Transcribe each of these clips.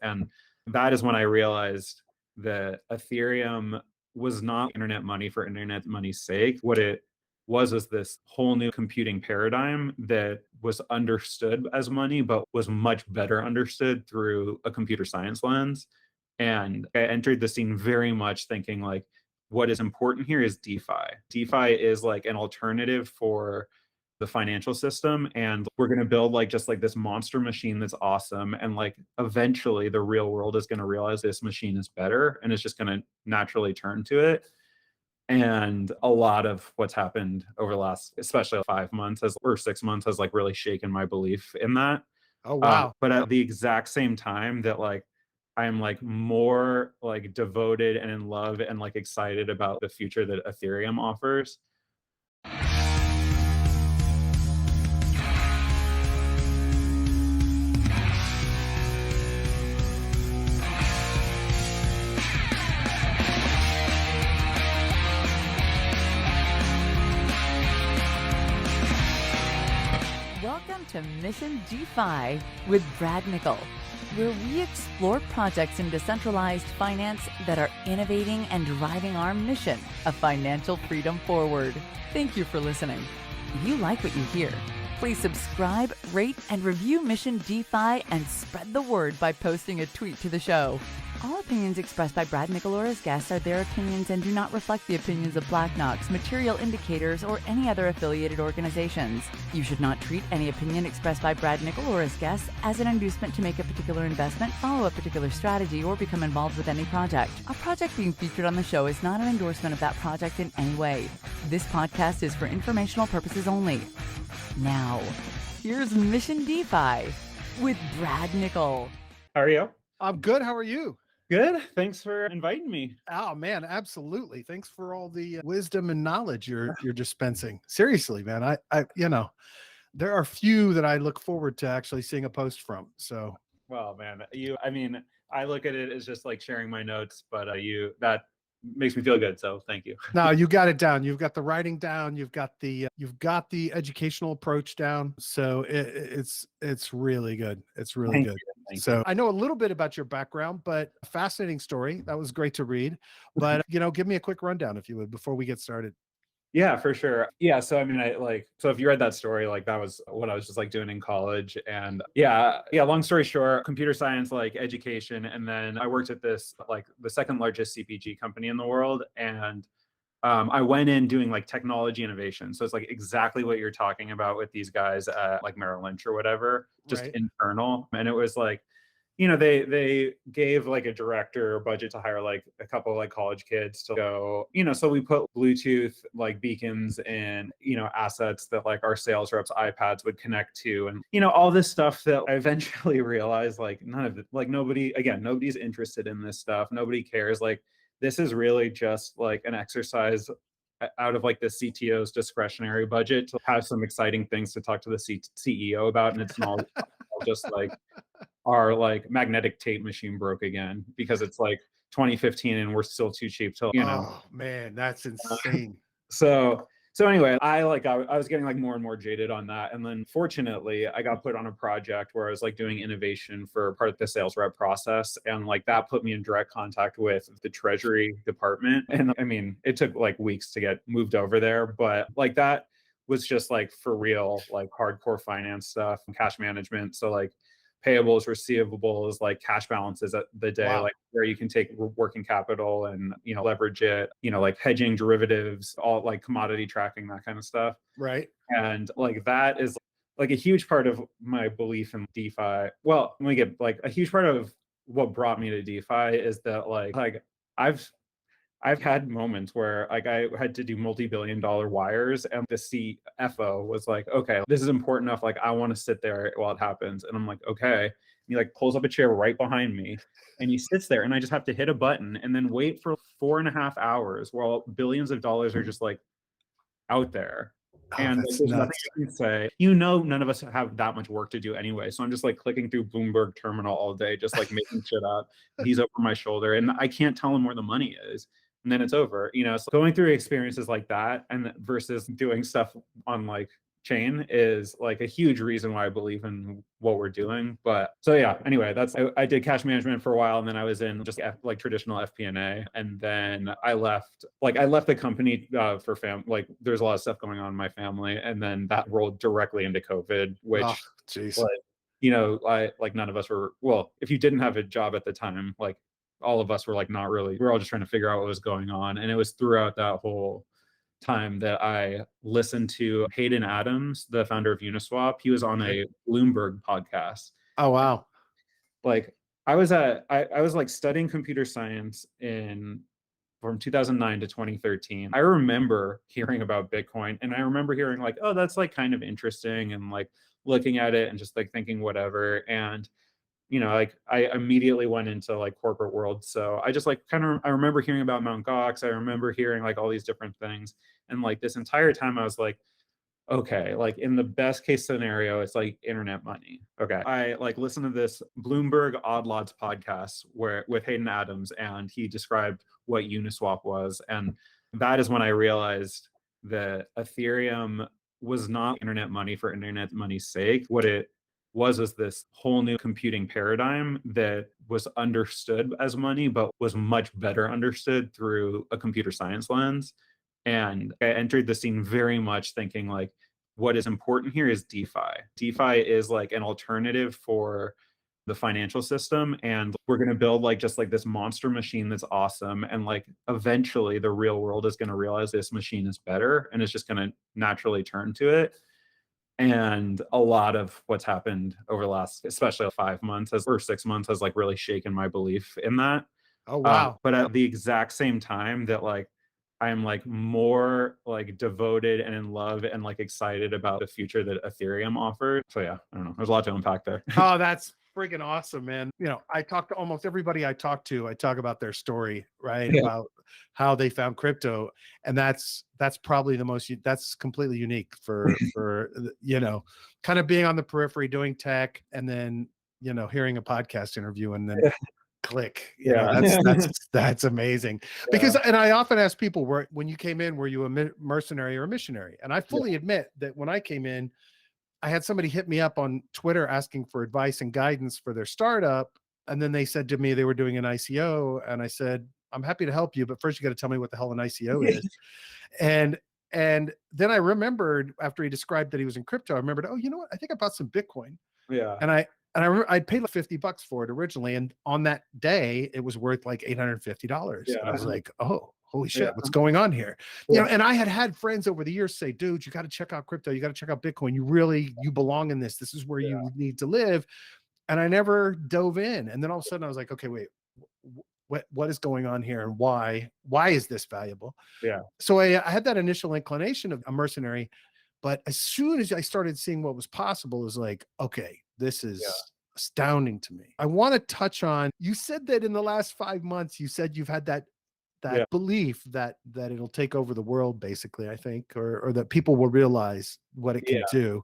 And that is when I realized that Ethereum was not internet money for internet money's sake. What it was this whole new computing paradigm that was understood as money, but was much better understood through a computer science lens. And I entered the scene very much thinking like, what is important here is DeFi. DeFi is like an alternative for the financial system, and we're going to build like just like this monster machine that's awesome, and like eventually the real world is going to realize this machine is better and it's just going to naturally turn to it. And a lot of what's happened over the last especially 5 months or 6 months has like really shaken my belief in that. Oh, wow. But at the exact same time that like I'm like more like devoted and in love and like excited about the future that Ethereum offers. Welcome to Mission DeFi with Brad Nickel, where we explore projects in decentralized finance that are innovating and driving our mission of financial freedom forward. Thank you for listening. If you like what you hear, please subscribe, rate, and review Mission DeFi and spread the word by posting a tweet to the show. All opinions expressed by Brad Nickel or his guests are their opinions and do not reflect the opinions of Black Knox, Material Indicators, or any other affiliated organizations. You should not treat any opinion expressed by Brad Nickel or his guests as an inducement to make a particular investment, follow a particular strategy, or become involved with any project. A project being featured on the show is not an endorsement of that project in any way. This podcast is for informational purposes only. Now, here's Mission DeFi with Brad Nickel. How are you? I'm good. How are you? Good. Thanks for inviting me. Oh, man, absolutely. Thanks for all the wisdom and knowledge you're dispensing. Seriously, man. I there are few that I look forward to actually seeing a post from. So, well, man, I look at it as just like sharing my notes, but that makes me feel good. So thank you. No, you got it down. You've got the writing down. You've got the educational approach down. So it's really good. It's really good. So I know a little bit about your background, but a fascinating story. That was great to read. But give me a quick rundown if you would before we get started. Yeah, for sure. Yeah. So, so if you read that story, like that was what I was just like doing in college. And yeah, long story short, computer science, like education. And then I worked at this, like the second largest CPG company in the world. And I went in doing like technology innovation. So it's like exactly what you're talking about with these guys at like Merrill Lynch or whatever, just Right. internal. And it was like, they gave like a director a budget to hire like a couple of like college kids to go, so we put Bluetooth like beacons in, assets that like our sales reps' iPads would connect to, and, all this stuff that I eventually realized like none of it, like nobody's interested in this stuff. Nobody cares. Like, this is really just like an exercise out of like the CTO's discretionary budget to have some exciting things to talk to the CEO about. And it's not just like our like magnetic tape machine broke again because it's like 2015 and we're still too cheap to, Oh man, that's insane. So anyway, I was getting like more and more jaded on that. And then fortunately I got put on a project where I was like doing innovation for part of the sales rep process. And like that put me in direct contact with the treasury department. And it took like weeks to get moved over there, but like that was just like for real, like hardcore finance stuff and cash management. So like payables, receivables, like cash balances at the day, Wow. like where you can take working capital and, leverage it, like hedging, derivatives, all like commodity tracking, that kind of stuff. Right. And like that is like a huge part of my belief in DeFi. Well, let me get like a huge part of what brought me to DeFi is that like I've had moments where like I had to do multi-billion-dollar wires and the CFO was like, okay, this is important enough. Like I want to sit there while it happens. And I'm like, okay. And he like pulls up a chair right behind me and he sits there and I just have to hit a button and then wait for 4.5 hours while billions of dollars are just like out there. Oh, And that's there's nothing nuts. I can say. None of us have that much work to do anyway. So I'm just like clicking through Bloomberg Terminal all day, just like making shit up. He's over my shoulder and I can't tell him where the money is. And then it's over, so going through experiences like that and versus doing stuff on like chain is like a huge reason why I believe in what we're doing. But so yeah, anyway, I did cash management for a while, and then I was in just like traditional FP&A, and then I left the company for like there's a lot of stuff going on in my family, and then that rolled directly into COVID, which jeez. like I like none of us were, well, if you didn't have a job at the time, like all of us were like not really, we were all just trying to figure out what was going on. And it was throughout that whole time that I listened to Hayden Adams, the founder of Uniswap. He was on a Bloomberg podcast. Oh wow. Like I was like studying computer science from 2009 to 2013. I remember hearing about Bitcoin, and I remember hearing like, oh, that's like kind of interesting, and like looking at it and just like thinking whatever. And like I immediately went into like corporate world. So I just like I remember hearing about Mt. Gox. I remember hearing like all these different things. And like this entire time I was like, okay, like in the best case scenario, it's like internet money. Okay. I like listened to this Bloomberg Odd Lots podcast with Hayden Adams, and he described what Uniswap was. And that is when I realized that Ethereum was not internet money for internet money's sake. What it was this whole new computing paradigm that was understood as money, but was much better understood through a computer science lens. And I entered the scene very much thinking like, what is important here is DeFi. DeFi is like an alternative for the financial system, and we're going to build like just like this monster machine that's awesome, and like eventually the real world is going to realize this machine is better, and it's just going to naturally turn to it. And a lot of what's happened over the last, especially 5 months or 6 months, has like really shaken my belief in that. Oh wow. But at the exact same time that like I'm like more like devoted and in love and like excited about the future that Ethereum offers. So yeah, I don't know. There's a lot to unpack there. Oh, that's freaking awesome, man. I talk to almost everybody I talk to. I talk about their story, right? Yeah. About how they found crypto. And that's probably that's completely unique for kind of being on the periphery doing tech, and then, hearing a podcast interview and then click. That's amazing. Because, and I often ask people, when you came in, were you a mercenary or a missionary? And I fully admit that when I came in, I had somebody hit me up on Twitter asking for advice and guidance for their startup. And then they said to me they were doing an ICO. And I said, I'm happy to help you, but first you got to tell me what the hell an ICO is. And then I remembered, after he described that he was in crypto, I remembered, oh, you know what? I think I bought some Bitcoin. Yeah. And I remember I'd paid like $50 for it originally. And on that day, it was worth like $850. Yeah. And I was like, oh, holy shit, what's going on here? And I had friends over the years say, dude, you got to check out crypto. You got to check out Bitcoin. You belong in this. This is where you need to live. And I never dove in. And then all of a sudden I was like, okay, wait, what is going on here? And why is this valuable? Yeah. So I had that initial inclination of a mercenary, but as soon as I started seeing what was possible, it was like, okay, this is astounding to me. I want to touch on, you said that in the last 5 months, you said you've had that belief that it'll take over the world, basically, I think, or that people will realize what it can do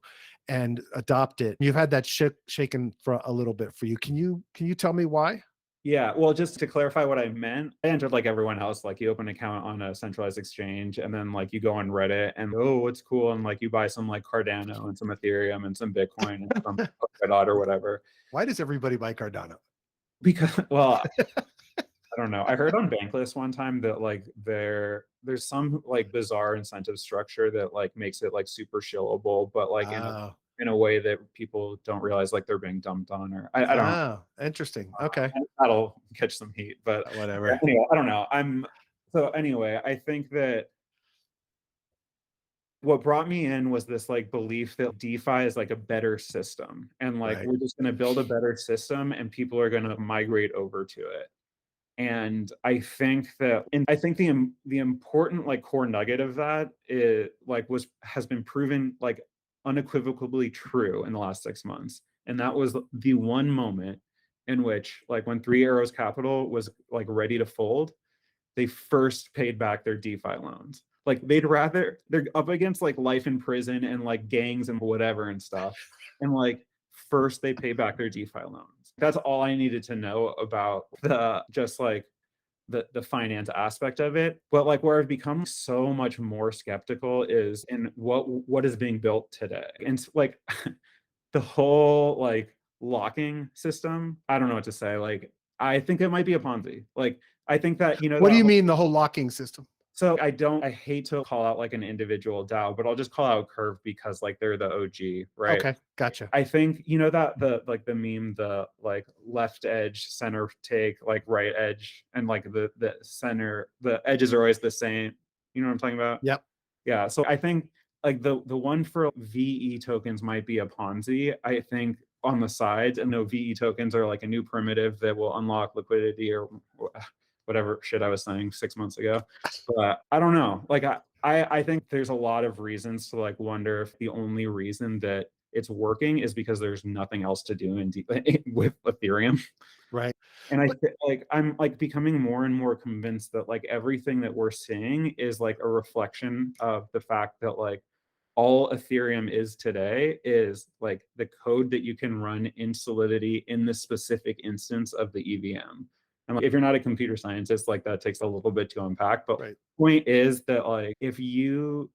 and adopt it. You've had that shaken for a little bit for you. Can you tell me why? Yeah, well, just to clarify what I meant, I entered like everyone else. Like you open an account on a centralized exchange, and then like you go on Reddit and it's cool, and like you buy some like Cardano and some Ethereum and some Bitcoin and some Polkadot or whatever. Why does everybody buy Cardano? Because, well, I don't know. I heard on Bankless one time that like there's some like bizarre incentive structure that like makes it like super shillable, but like in a way that people don't realize like they're being dumped on, or I don't know. Interesting. Okay. That'll catch some heat, but whatever. Anyway, I don't know. So anyway, I think that what brought me in was this like belief that DeFi is like a better system, and like we're just going to build a better system and people are going to migrate over to it. And I think the important like core nugget of that is like has been proven like unequivocally true in the last 6 months. And that was the one moment in which like when Three Arrows Capital was like ready to fold, they first paid back their DeFi loans. Like they're up against like life in prison and like gangs and whatever and stuff. And like first they pay back their DeFi loans. That's all I needed to know about the just like the finance aspect of it. But like where I've become so much more skeptical is in what is being built today. And like the whole like locking system, I don't know what to say. Like I think it might be a Ponzi. Like I think that, What do you mean the whole locking system? So I hate to call out like an individual DAO, but I'll just call out Curve because like they're the OG, right? Okay, gotcha. I think that the meme, the like left edge, center take, like right edge, and like the center, the edges are always the same. You know what I'm talking about? Yep. Yeah. So I think like the one for VE tokens might be a Ponzi. I think on the sides, and no, VE tokens are like a new primitive that will unlock liquidity or whatever shit I was saying 6 months ago. But I don't know. Like I think there's a lot of reasons to like wonder if the only reason that it's working is because there's nothing else to do with Ethereum. Right. And I'm like becoming more and more convinced that like everything that we're seeing is like a reflection of the fact that like all Ethereum is today is like the code that you can run in Solidity in the specific instance of the EVM. And like, if you're not a computer scientist, like that takes a little bit to unpack. But right. Point is that like if you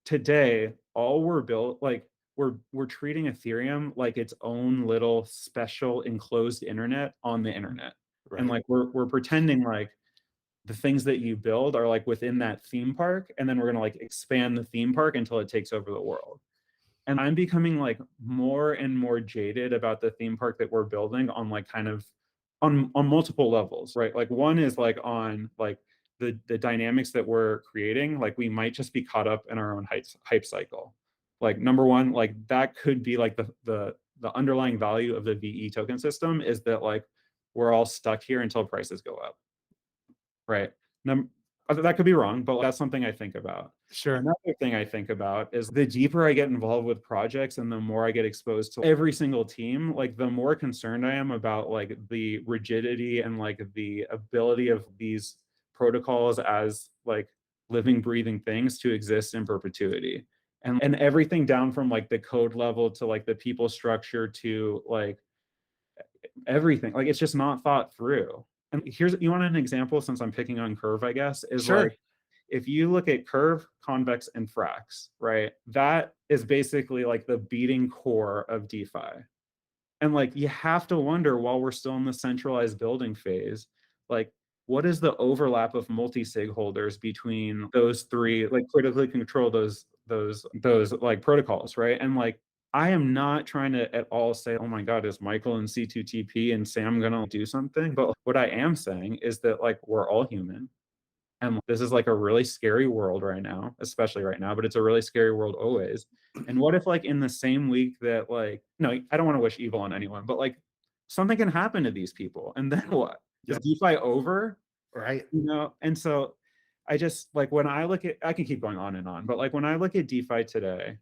today, all we're built like we're treating Ethereum like its own little special enclosed internet on the internet. Right. And like we're pretending like the things that you build are like within that theme park, and then we're gonna like expand the theme park until it takes over the world. And I'm becoming like more and more jaded about the theme park that we're building on like kind of on multiple levels, right? Like one is like on like the dynamics that we're creating, like we might just be caught up in our own hype cycle. Like number one, like that could be like the underlying value of the VE token system is that like we're all stuck here until prices go up. Right. That could be wrong, but that's something I think about. Sure. Another thing I think about is the deeper I get involved with projects and the more I get exposed to every single team, like the more concerned I am about like the rigidity and like the ability of these protocols as like living, breathing things to exist in perpetuity. And everything down from like the code level to like the people structure to like everything. Like it's just not thought through. And you want an example, since I'm picking on Curve, I guess, is sure. Like if you look at Curve, Convex, and Frax, right? That is basically like the beating core of DeFi. And like you have to wonder, while we're still in the centralized building phase, like what is the overlap of multi-sig holders between those three, like critically control those like protocols, right? And like I am not trying to at all say, oh my God, is Michael and C2TP and Sam gonna do something? But what I am saying is that like we're all human. And this is like a really scary world right now, especially right now, but it's a really scary world always. And what if like in the same week that like, no, I don't want to wish evil on anyone, but like something can happen to these people. And then what? Is DeFi over? Right. And so I just like when I look at, I can keep going on and on, but like when I look at DeFi today,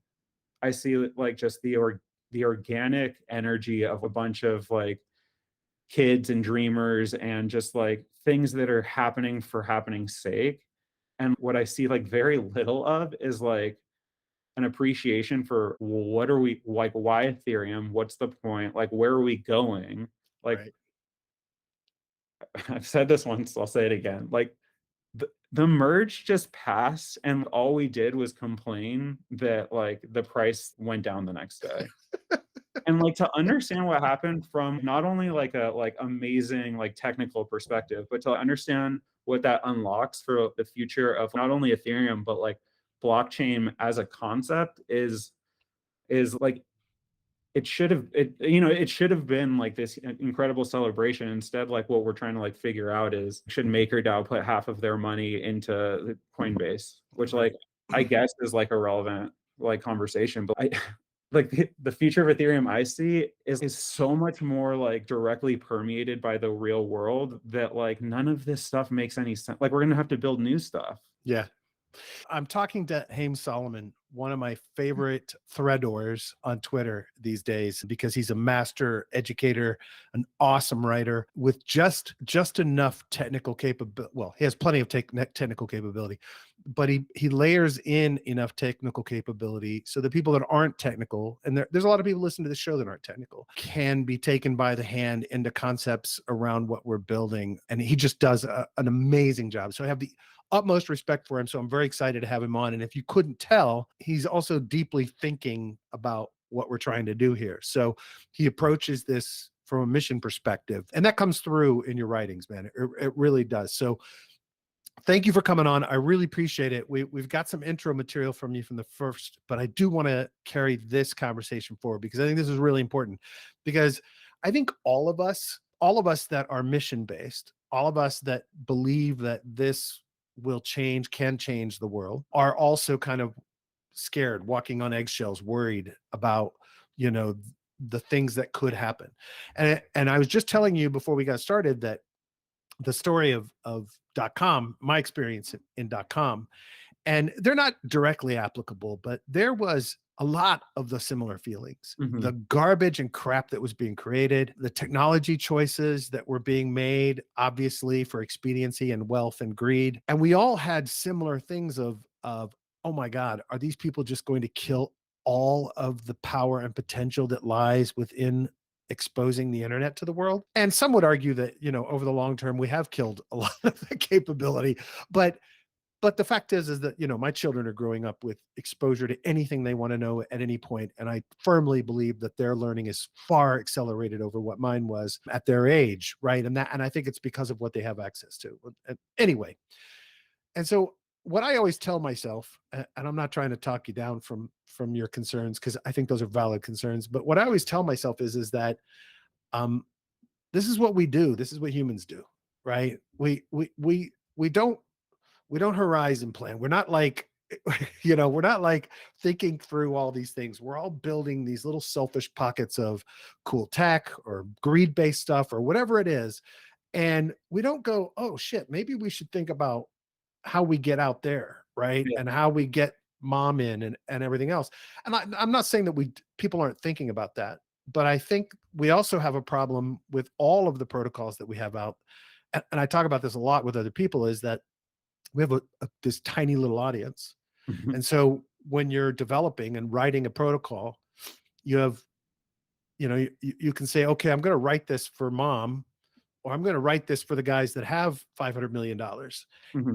I see like just the organic energy of a bunch of like kids and dreamers and just like things that are happening for happening's sake. And what I see like very little of is like an appreciation for what are we like, why Ethereum? What's the point? Like, where are we going? Like, right. I've said this once, I'll say it again. Like, the merge just passed, and all we did was complain that like the price went down the next day. And like to understand what happened from not only like a like amazing like technical perspective, but to understand what that unlocks for the future of not only Ethereum but like blockchain as a concept is like it should have been like this incredible celebration. Instead, like what we're trying to like figure out is, should MakerDAO put half of their money into Coinbase, which like I guess is like a relevant like conversation, but like the future of Ethereum I see is so much more like directly permeated by the real world that like none of this stuff makes any sense. Like we're gonna have to build new stuff. Yeah. I'm talking to Haym Salomon, one of my favorite threadors on Twitter these days, because he's a master educator, an awesome writer with just enough technical capability. Well, he has plenty of technical capability, but he layers in enough technical capability so the people that aren't technical, and there's a lot of people listening to the show that aren't technical, can be taken by the hand into concepts around what we're building. And he just does an amazing job. So I have the utmost respect for him. So I'm very excited to have him on. And if you couldn't tell, he's also deeply thinking about what we're trying to do here. So he approaches this from a mission perspective, and that comes through in your writings, man. It really does. So thank you for coming on. I really appreciate it. We've got some intro material from you from the first, but I do want to carry this conversation forward because I think this is really important, because I think all of us that are mission based, all of us that believe that this can change the world, are also kind of scared, walking on eggshells, worried about, the things that could happen. And I was just telling you before we got started that the story of .com, my experience in .com, and they're not directly applicable, but there was a lot of the similar feelings. The garbage and crap that was being created, the technology choices that were being made, obviously for expediency and wealth and greed. And we all had similar things of, oh my God, are these people just going to kill all of the power and potential that lies within exposing the internet to the world? And some would argue that, over the long term, we have killed a lot of the capability. But the fact is that, my children are growing up with exposure to anything they want to know at any point. And I firmly believe that their learning is far accelerated over what mine was at their age. Right. And I think it's because of what they have access to. Anyway. And so what I always tell myself, and I'm not trying to talk you down from your concerns, because I think those are valid concerns, but what I always tell myself is that this is what we do. This is what humans do, right? We don't horizon plan. We're not like, we're not like thinking through all these things. We're all building these little selfish pockets of cool tech or greed-based stuff or whatever it is. And we don't go, oh shit, maybe we should think about how we get out there, right? Yeah. And how we get mom in and everything else. And I'm not saying that people aren't thinking about that, but I think we also have a problem with all of the protocols that we have out. And I talk about this a lot with other people, is that we have this tiny little audience. And so when you're developing and writing a protocol, you have, you can say, okay, I'm going to write this for mom, or I'm going to write this for the guys that have $500 million.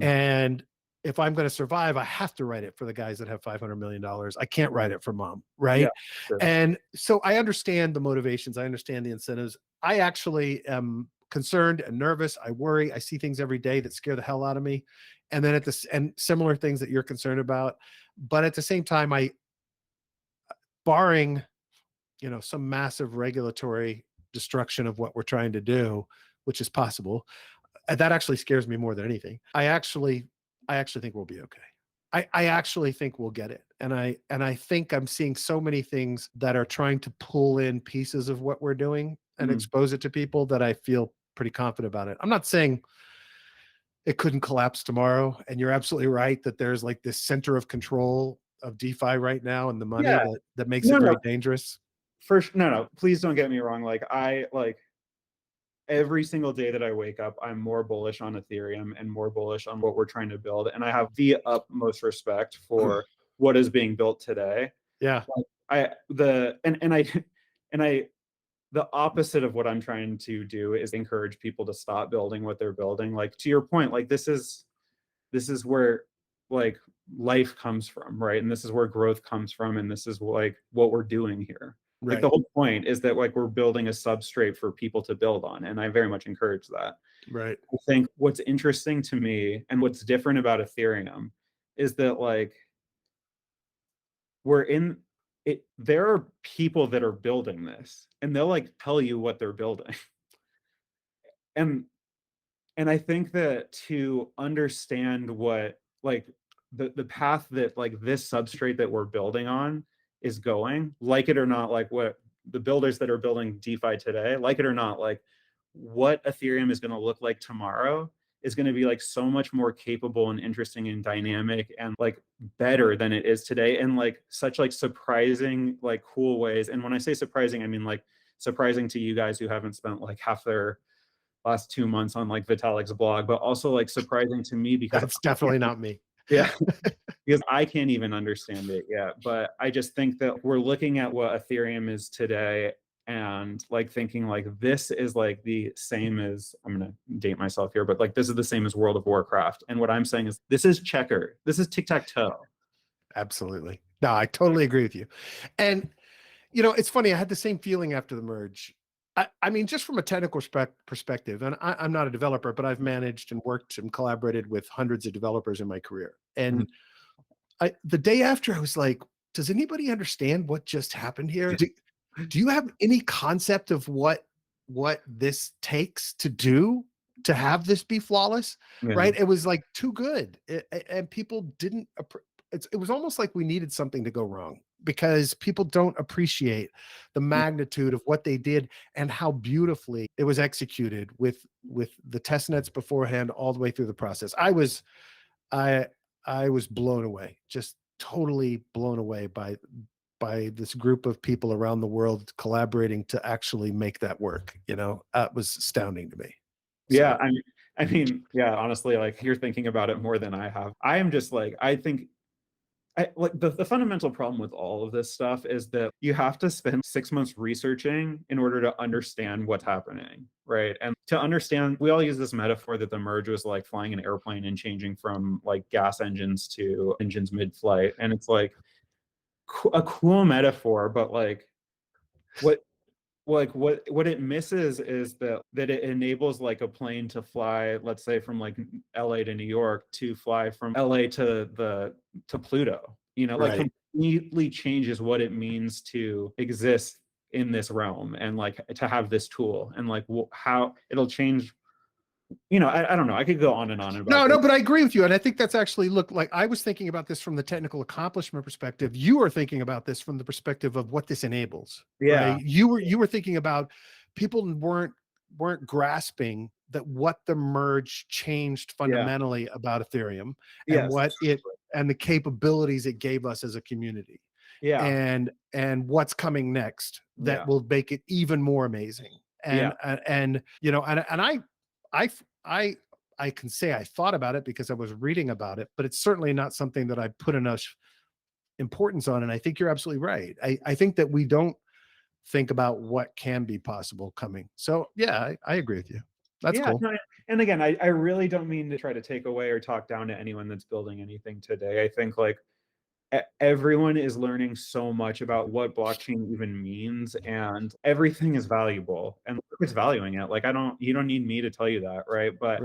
And if I'm going to survive, I have to write it for the guys that have $500 million. I can't write it for mom. Right. Yeah, sure. And so I understand the motivations. I understand the incentives. I actually am concerned and nervous. I worry. I see things every day that scare the hell out of me. And then and similar things that you're concerned about. But at the same time, barring, some massive regulatory destruction of what we're trying to do, which is possible, that actually scares me more than anything. I actually think we'll be okay. I actually think we'll get it. And I think I'm seeing so many things that are trying to pull in pieces of what we're doing and expose it to people that I feel pretty confident about it. I'm not saying it couldn't collapse tomorrow. And you're absolutely right that there's like this center of control of DeFi right now and the money that makes it very dangerous. First, no, please don't get me wrong. Every single day that I wake up, I'm more bullish on Ethereum and more bullish on what we're trying to build. And I have the utmost respect for what is being built today. Yeah. The opposite of what I'm trying to do is encourage people to stop building what they're building. Like, to your point, like this is where like life comes from, right? And this is where growth comes from. And this is like what we're doing here. Right. Like the whole point is that like we're building a substrate for people to build on. And I very much encourage that. Right. I think what's interesting to me and what's different about Ethereum is that like there are people that are building this and they'll like tell you what they're building. And I think that to understand what like the path that like this substrate that we're building on is going, like it or not, like what the builders that are building DeFi today, like it or not, like what Ethereum is going to look like tomorrow is going to be like so much more capable and interesting and dynamic and like better than it is today, and like such like surprising like cool ways. And when I say surprising, I mean like surprising to you guys who haven't spent like half their last 2 months on like Vitalik's blog, but also like surprising to me because that's definitely not me. Yeah. Because I can't even understand it yet. But I just think that we're looking at what Ethereum is today and like thinking like this is like the same as, I'm gonna date myself here, but like this is the same as World of Warcraft. And what I'm saying is this is checker, this is tic-tac-toe. Absolutely. No, I totally agree with you. And, you know, it's funny. I had the same feeling after the merge. I mean, just from a technical perspective, and I'm not a developer, but I've managed and worked and collaborated with hundreds of developers in my career. And the day after, I was like, does anybody understand what just happened here? Do you have any concept of what this takes to do to have this be flawless? Yeah. Right? It was like too good. And people didn't, it was almost like we needed something to go wrong, because people don't appreciate the magnitude of what they did and how beautifully it was executed with the test nets beforehand all the way through the process. I was blown away, just totally blown away by this group of people around the world collaborating to actually make that work. You know, it was astounding to me. Yeah. I mean, yeah, honestly, like you're thinking about it more than I have. I am just like, I think like the fundamental problem with all of this stuff is that you have to spend 6 months researching in order to understand what's happening, right? And to understand, we all use this metaphor that the merge was like flying an airplane and changing from like gas engines to engines mid-flight. And it's like a cool metaphor, but like what it misses is that it enables like a plane to fly, let's say from like LA to New York, to fly from LA to Pluto, you know, like completely changes what it means to exist in this realm and like to have this tool and like how it'll change. You know, I don't know. I could go on and on about No, but I agree with you. And I think that's actually, look, like I was thinking about this from the technical accomplishment perspective. You are thinking about this from the perspective of what this enables. Yeah. Right? You were thinking about people weren't grasping that what the merge changed fundamentally about Ethereum and what it and the capabilities it gave us as a community. Yeah. And what's coming next that will make it even more amazing. And you know, and I can say I thought about it because I was reading about it, but it's certainly not something that I put enough importance on. And I think you're absolutely right. I think that we don't think about what can be possible coming. So yeah, I agree with you. That's cool. No, and again, I really don't mean to try to take away or talk down to anyone that's building anything today. I think like everyone is learning so much about what blockchain even means, and everything is valuable and it's valuing it. Like you don't need me to tell you that, right? But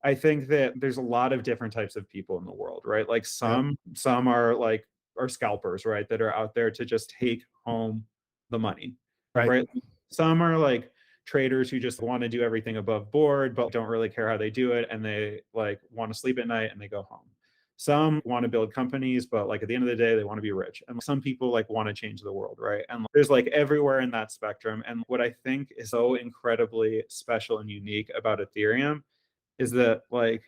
I think that there's a lot of different types of people in the world, right? Like some are scalpers, right? That are out there to just take home the money, right? Some are like traders who just want to do everything above board, but don't really care how they do it. And they like want to sleep at night and they go home. Some want to build companies, but like at the end of the day, they want to be rich. And some people like want to change the world, right? And there's like everywhere in that spectrum. And what I think is so incredibly special and unique about Ethereum is that like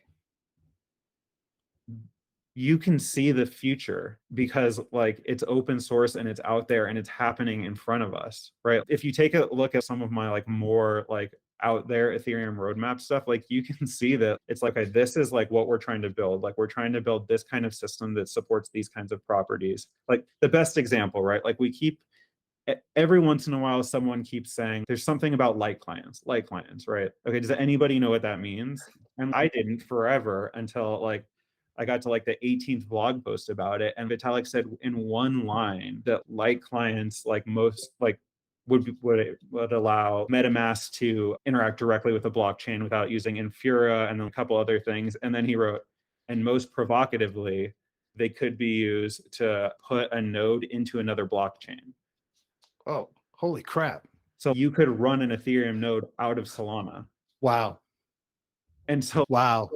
you can see the future because like it's open source and it's out there and it's happening in front of us, right? If you take a look at some of my like more like out there Ethereum roadmap stuff, like you can see that it's like, okay, this is like what we're trying to build. Like we're trying to build this kind of system that supports these kinds of properties. Like the best example, right? Like we keep, every once in a while, someone keeps saying there's something about light clients, right? Okay, does anybody know what that means? And I didn't forever until like I got to like the 18th blog post about it. And Vitalik said in one line that light clients like most like would allow MetaMask to interact directly with the blockchain without using Infura and then a couple other things. And then he wrote, and most provocatively, they could be used to put a node into another blockchain. Oh, holy crap. So you could run an Ethereum node out of Solana. Wow. And so, wow.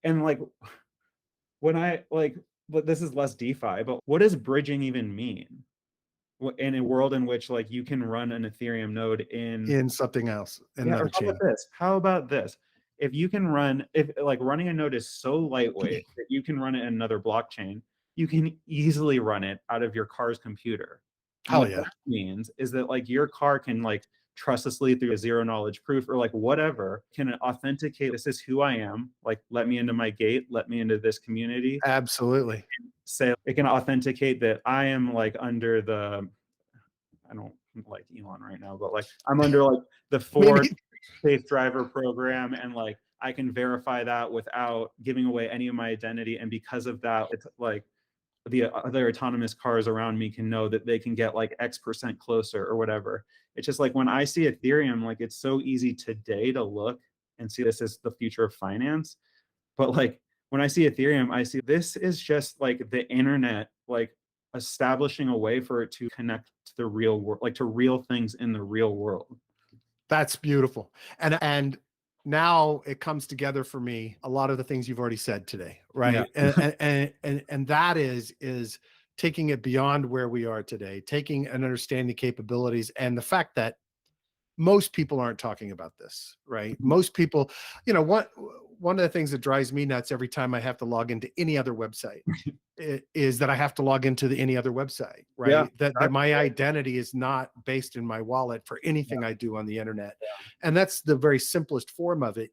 And like, when I like, but this is less DeFi, but what does bridging even mean? In a world in which like you can run an Ethereum node in something else, another chain. How about this? If you can run, if like running a node is so lightweight that you can run it in another blockchain, you can easily run it out of your car's computer. Hell yeah. What that means is that like your car can like trustlessly through a zero knowledge proof or like whatever can authenticate, this is who I am, like let me into my gate, let me into this community. Absolutely. Say it can authenticate that I am like under the, I don't like Elon right now, but like I'm under like the Ford safe driver program, and like I can verify that without giving away any of my identity. And because of that, it's like the other autonomous cars around me can know that they can get like X% closer or whatever. It's just like when I see Ethereum, like it's so easy today to look and see this is the future of finance. But like when I see Ethereum, I see this is just like the internet, like establishing a way for it to connect to the real world, like to real things in the real world. That's beautiful. And now it comes together for me, a lot of the things you've already said today, right? Yeah. And that is taking it beyond where we are today, taking and understanding capabilities, and the fact that most people aren't talking about this, right? Most people, you know, one of the things that drives me nuts every time I have to log into any other website is that I have to log into any other website, right? Yeah, that my identity is not based in my wallet for anything I do on the internet. And that's the very simplest form of it.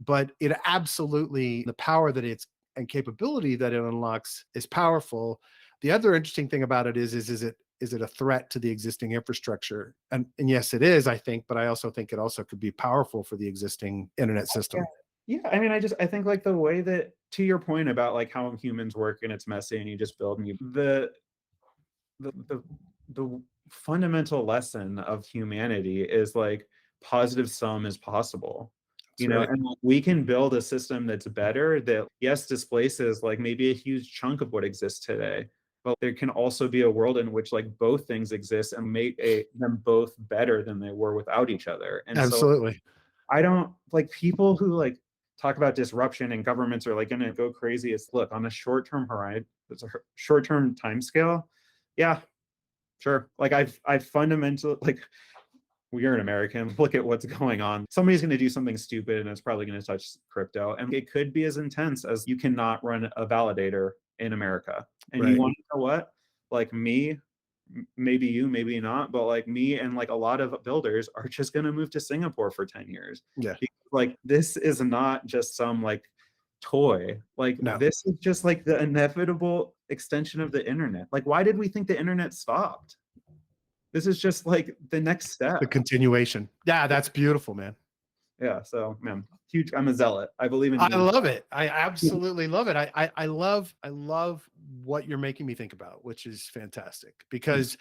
But it absolutely, the power that it's and capability that it unlocks is powerful. The other interesting thing about it is it a threat to the existing infrastructure? And yes, it is, I think, but I also think it also could be powerful for the existing internet system. Yeah. I mean, I think like the way that, to your point about like how humans work and it's messy and you just build and the fundamental lesson of humanity is like positive sum is possible. That's right. And we can build a system that's better that, yes, displaces like maybe a huge chunk of what exists today, but there can also be a world in which like both things exist and make them both better than they were without each other. And Absolutely. so I don't like people who like talk about disruption and governments are like going to go crazy. It's look on a short-term horizon, it's a short-term time scale. Yeah, sure. Like I've fundamentally like, we're an American. Look at what's going on. Somebody's going to do something stupid and it's probably going to touch crypto. And it could be as intense as you cannot run a validator in America. And you want to know what? Like me, maybe you, maybe not, but like me and like a lot of builders are just going to move to Singapore for 10 years. Yeah. Because, like this is not just some like toy. Like this is just like the inevitable extension of the internet. Like why did we think the internet stopped? This is just like the next step. The continuation. Yeah, that's beautiful, man. Yeah. So, man, huge. I'm a zealot. I believe in. I love it. I absolutely love it. I love what you're making me think about, which is fantastic because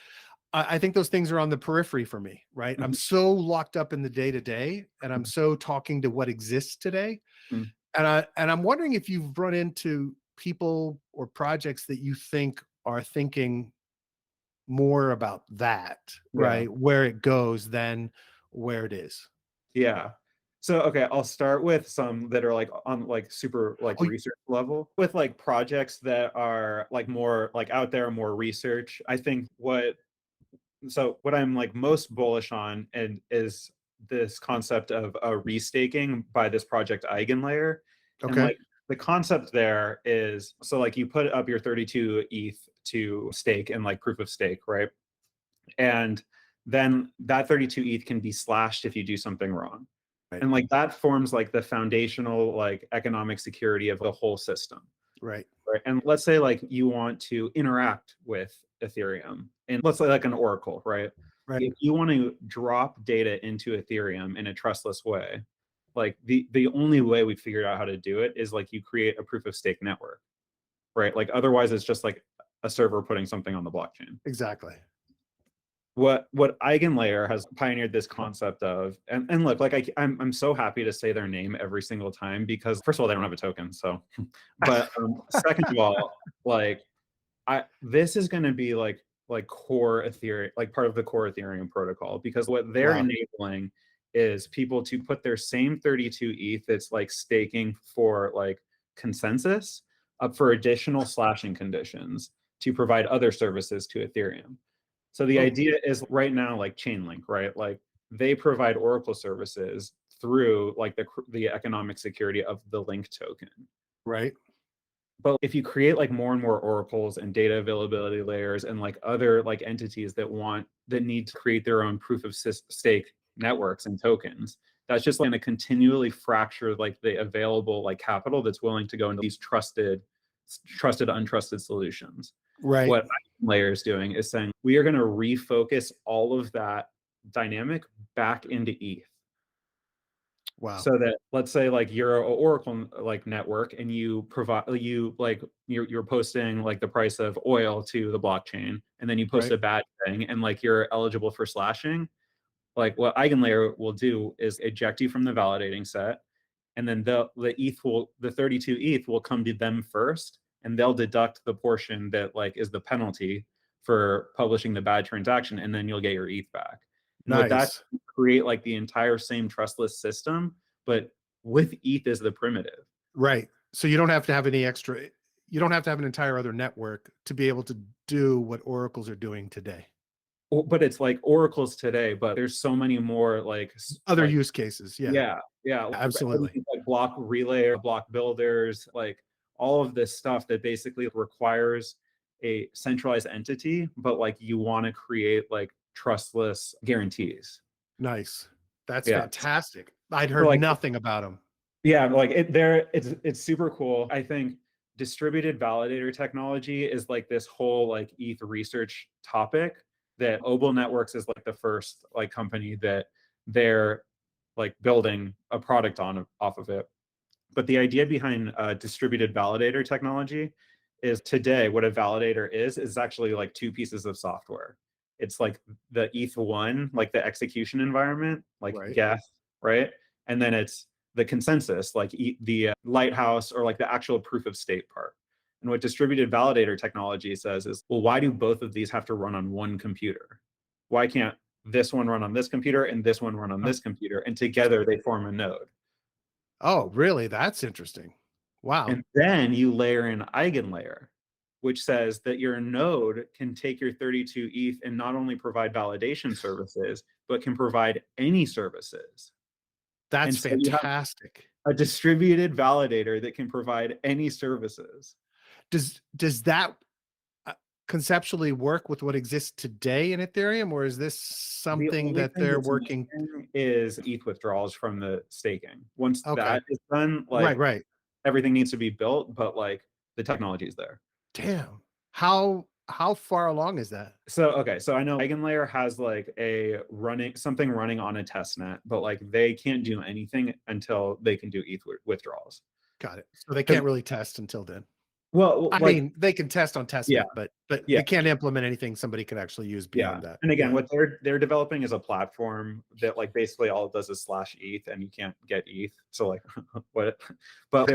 I think those things are on the periphery for me, right? I'm so locked up in the day to day, and I'm so talking to what exists today. And I'm wondering if you've run into people or projects that you think are thinking more about that, right? Where it goes than where it is. Yeah. So, okay, I'll start with some that are like on like super like research level with like projects that are like more like out there, more research. I think what I'm like most bullish on and is this concept of restaking by this project Eigen Layer. And like the concept there is, so like you put up your 32 ETH to stake and like proof of stake, right? And then that 32 ETH can be slashed if you do something wrong. And like that forms like the foundational like economic security of the whole system. Right. And let's say like you want to interact with Ethereum and let's say like an oracle, right? If you want to drop data into Ethereum in a trustless way, like the only way we figured out how to do it is like you create a proof of stake network, right? Like otherwise it's just like a server putting something on the blockchain. Exactly. What Eigen Layer has pioneered this concept of, and look, like I'm so happy to say their name every single time because first of all, they don't have a token. So, but second of all, like this is going to be like core Ethereum, like part of the core Ethereum protocol, because what they're enabling is people to put their same 32 ETH that's like staking for like consensus up for additional slashing conditions to provide other services to Ethereum. So the idea is right now, like Chainlink, right? Like they provide Oracle services through like the economic security of the Link token. Right. But if you create like more and more oracles and data availability layers and like other like entities that need to create their own proof of stake networks and tokens. That's just going to continually fracture like the available like capital that's willing to go into these trusted, untrusted solutions. Right. What Eigen Layer is doing is saying we are going to refocus all of that dynamic back into ETH. Wow. So that, let's say like you're an Oracle like network and you provide, you're posting like the price of oil to the blockchain, and then you post Right. a bad thing and like you're eligible for slashing. Like what Eigen Layer will do is eject you from the validating set, and then the 32 ETH will come to them first, and they'll deduct the portion that like is the penalty for publishing the bad transaction, and then you'll get your ETH back. And what that Nice. create like the entire same trustless system, but with ETH as the primitive. Right. So you don't have to have any extra, you don't have to have an entire other network to be able to do what oracles are doing today. But it's like oracles today, but there's so many more like Other like, use cases. Yeah. yeah, Absolutely. like block relay, block builders, like all of this stuff that basically requires a centralized entity, but like you want to create like trustless guarantees. Nice. That's Yeah. fantastic. I'd So, heard like, nothing about them. yeah, like it's super cool. I think distributed validator technology is like this whole like ETH research topic that Obel Networks is like the first like company that they're like building a product on off of it. But the idea behind distributed validator technology is today what a validator is actually like two pieces of software. It's like the ETH1, like the execution environment, like Right. Geth, right? And then it's the consensus, like the lighthouse, or like the actual proof of stake part. And what distributed validator technology says is, well, why do both of these have to run on one computer? Why can't this one run on this computer and this one run on this computer, and together they form a node? Oh, really? That's interesting. Wow. And then you layer in Eigen Layer, which says that your node can take your 32 ETH and not only provide validation services, but can provide any services. That's so you have fantastic. a distributed validator that can provide any services. Does that conceptually work with what exists today in Ethereum, or is this something that they're working? Is ETH withdrawals from the staking. Once Okay. that is done, like Right. everything needs to be built, but like the technology is there. Damn. How far along is that? So I know Eigen Layer has like something running on a test net, but like they can't do anything until they can do ETH withdrawals. Got it. So they can't really test until then. Well, I mean, they can test on testnet, Yeah. but Yeah. they can't implement anything somebody could actually use beyond that. And again, Yeah. what they're developing is a platform that like basically all it does is slash ETH, and you can't get ETH. So like what? But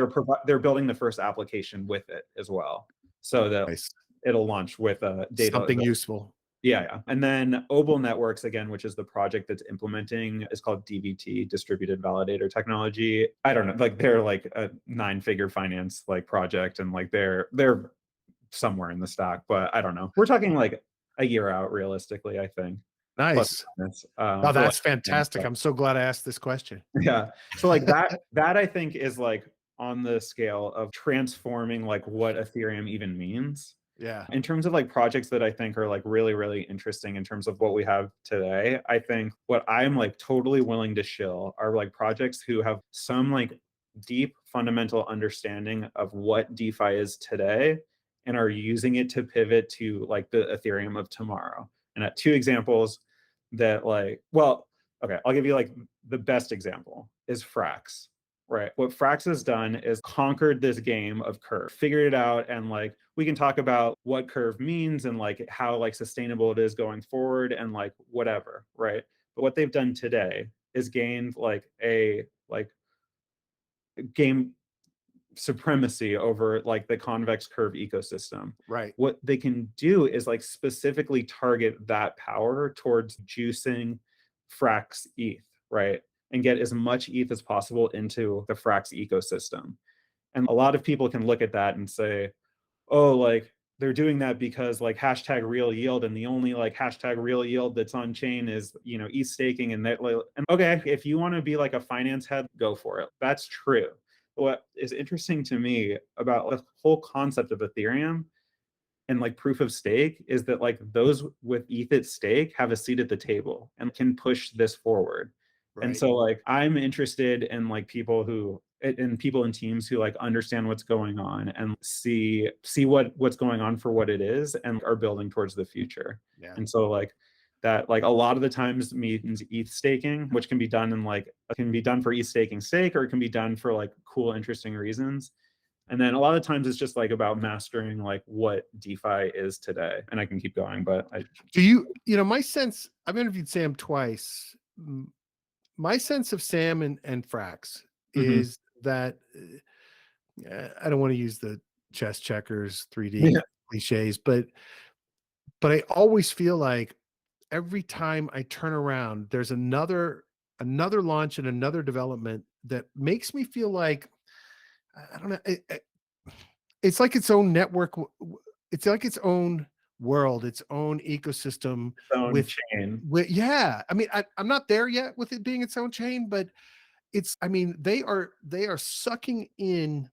they're building the first application with it as well, so that Nice. it'll launch with data. Something useful. Yeah. And then Obel Networks, again, which is the project that's implementing, is called DVT, Distributed Validator Technology. I don't know, like they're like a 9-figure finance like project, and like they're somewhere in the stack, but I don't know. We're talking like a year out realistically, I think. Nice. Oh, that's fantastic. I'm so glad I asked this question. Yeah. So like that I think is like on the scale of transforming like what Ethereum even means. Yeah. In terms of like projects that I think are like really, really interesting in terms of what we have today, I think what I'm like totally willing to shill are like projects who have some like deep fundamental understanding of what DeFi is today and are using it to pivot to like the Ethereum of tomorrow. And at 2 examples that like, well, okay, I'll give you like the best example is Frax. Right. What Frax has done is conquered this game of curve, figured it out, and like we can talk about what curve means and like how like sustainable it is going forward and like whatever, right? But what they've done today is gained like a like game supremacy over like the convex curve ecosystem. Right. What they can do is like specifically target that power towards juicing Frax ETH, right? And get as much ETH as possible into the Frax ecosystem. And a lot of people can look at that and say, oh, like they're doing that because like hashtag real yield, and the only like hashtag real yield that's on chain is, you know, ETH staking. And okay, if you want to be like a finance head, go for it. That's true. What is interesting to me about the whole concept of Ethereum and like proof of stake is that like those with ETH at stake have a seat at the table and can push this forward. And Right. so like I'm interested in like people in teams who like understand what's going on and see what's going on for what it is and are building towards the future. Yeah. And so like that, like a lot of the times means ETH staking, which can be done for ETH staking stake, or it can be done for like cool, interesting reasons. And then a lot of times it's just like about mastering like what DeFi is today. And I can keep going, but my sense, I've interviewed Sam twice. My sense of Sam and Frax is that I don't want to use the chess checkers 3D cliches, but I always feel like every time I turn around, there's another launch and another development that makes me feel like, I don't know, it's like its own network. It's like its own world, its own ecosystem with chain. Yeah. I mean, I'm not there yet with it being its own chain, but they are sucking in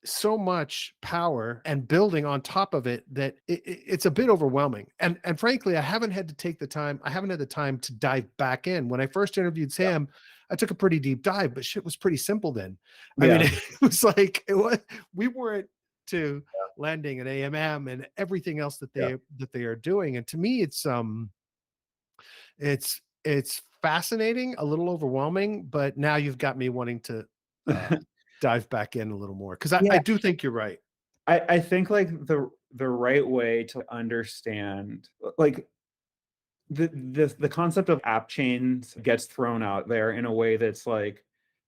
so much power and building on top of it that it's a bit overwhelming. And frankly, I haven't had the time to dive back in. When I first interviewed Sam, I took a pretty deep dive, but shit was pretty simple then. I mean, it was like, we weren't to lending and AMM and everything else that they are doing. And to me, it's fascinating, a little overwhelming, but now you've got me wanting to dive back in a little more, because I do think you're right. I think like the right way to understand like the concept of app chains gets thrown out there in a way that's like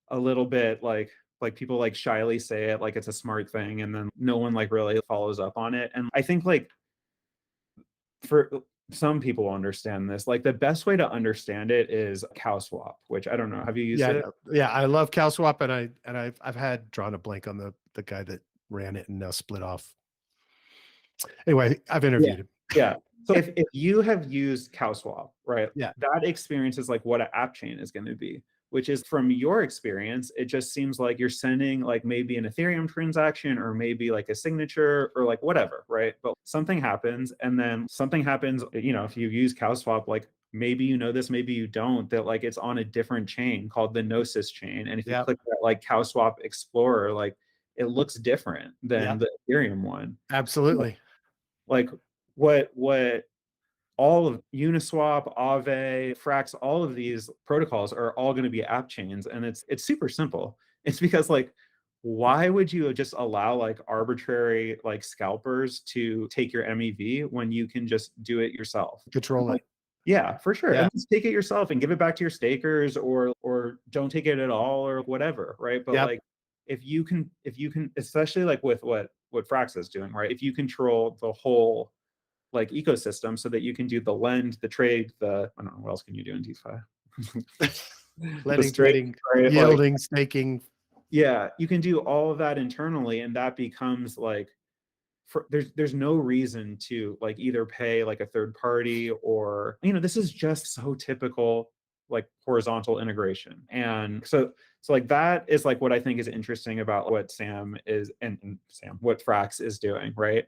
a little bit like people like shyly say it like it's a smart thing, and then no one like really follows up on it. And I think like for some people understand this, like the best way to understand it is Cowswap, which I don't know. Have you used it? Yeah, I love Cowswap, and I've had drawn a blank on the guy that ran it and now split off. Anyway, I've interviewed him. Yeah. So if you have used Cowswap, right? Yeah. That experience is like what an app chain is going to be, which is, from your experience, it just seems like you're sending like maybe an Ethereum transaction or maybe like a signature or like whatever, right? But something happens, and then something happens, if you use Cowswap, like maybe you know this, maybe you don't, that like it's on a different chain called the Gnosis chain. And if you click that like Cowswap Explorer, like it looks different than the Ethereum one. Absolutely. Like what all of Uniswap, Aave, Frax, all of these protocols are all going to be app chains. And it's super simple. It's because like, why would you just allow like arbitrary like scalpers to take your MEV when you can just do it yourself? Control it. Yeah, for sure. Yeah. And just take it yourself and give it back to your stakers, or don't take it at all, or whatever, right? But like if you can, especially like with what Frax is doing, right? If you control the whole like ecosystem so that you can do the lend, the trade, I don't know, what else can you do in DeFi? Lending, trading, right? Yielding, staking. Yeah, you can do all of that internally, and that becomes like, there's no reason to like either pay like a third party, or this is just so typical like horizontal integration. And so like that is like what I think is interesting about what Sam is and what Frax is doing, right?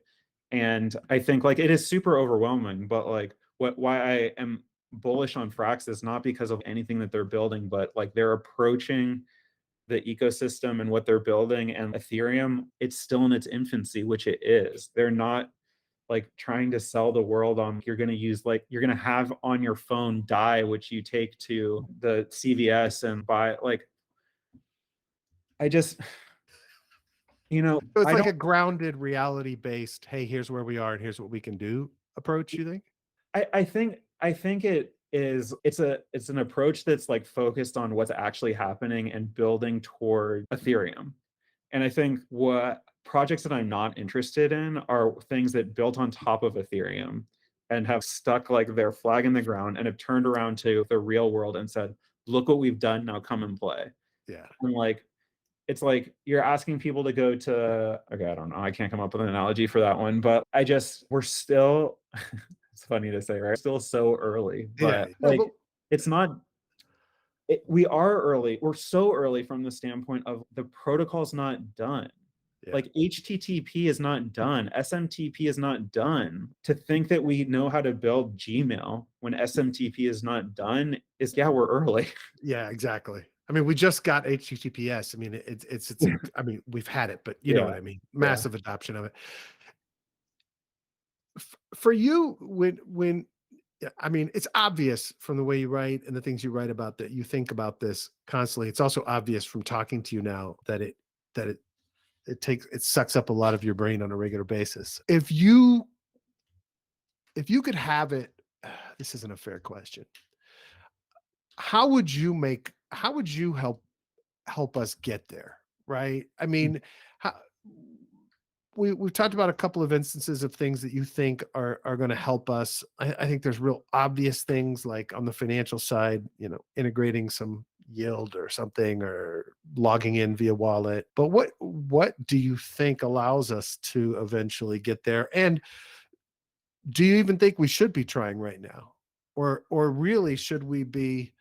And I think like it is super overwhelming, but like why I am bullish on Frax is not because of anything that they're building, but like they're approaching the ecosystem and what they're building. And Ethereum, it's still in its infancy, which it is. They're not like trying to sell the world on, you're going to have on your phone DAI, which you take to the CVS and buy. Like, I just, so it's like a grounded, reality-based, hey, here's where we are and here's what we can do approach, you think? I think it is, it's an approach that's like focused on what's actually happening and building toward Ethereum. And I think what projects that I'm not interested in are things that built on top of Ethereum and have stuck like their flag in the ground and have turned around to the real world and said, look what we've done, now come and play. Yeah. And like, it's like you're asking people to go to, okay, I don't know, I can't come up with an analogy for that one, but we're still, it's funny to say, right? Still so early, but it's not, we are early. We're so early from the standpoint of the protocol's not done. Yeah. Like HTTP is not done. SMTP is not done. To think that we know how to build Gmail when SMTP is not done is, yeah, we're early. Yeah, exactly. I mean, we just got HTTPS. I mean, it's I mean, we've had it, but you know Yeah. what I mean? Yeah. Massive adoption of it. For you, when yeah, I mean, it's obvious from the way you write and the things you write about that you think about this constantly. It's also obvious from talking to you now that it sucks up a lot of your brain on a regular basis. If you could have it, this isn't a fair question. How would you help us get there? Right? I mean, how, we've talked about a couple of instances of things that you think are going to help us. I think there's real obvious things like on the financial side, integrating some yield or something, or logging in via wallet. But what do you think allows us to eventually get there? And do you even think we should be trying right now? Or really should we be,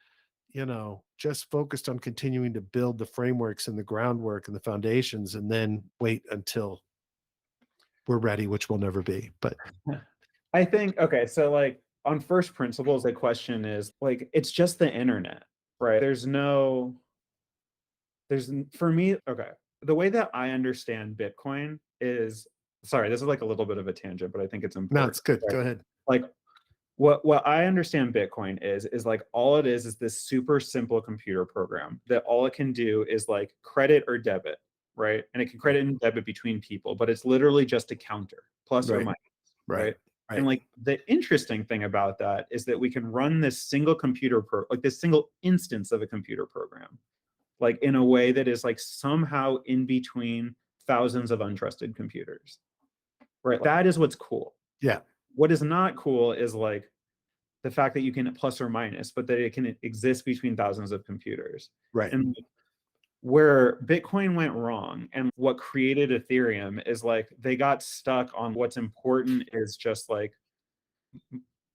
just focused on continuing to build the frameworks and the groundwork and the foundations and then wait until we're ready, which we'll never be. But I think, okay, so like on first principles, the question is like, it's just the internet, right? For me, okay, the way that I understand Bitcoin is, sorry, this is like a little bit of a tangent, but I think it's no, important. it's good. Right? Go ahead. Like what I understand Bitcoin is like all it is this super simple computer program that all it can do is like credit or debit, right? And it can credit and debit between people, but it's literally just a counter, plus or Right. minus, Right. right? Right. And like the interesting thing about that is that we can run this single like this single instance of a computer program, like in a way that is like somehow in between thousands of untrusted computers, right? That is what's cool. Yeah. What is not cool is like the fact that you can plus or minus, but that it can exist between thousands of computers. Right. And where Bitcoin went wrong and what created Ethereum is like they got stuck on what's important is just like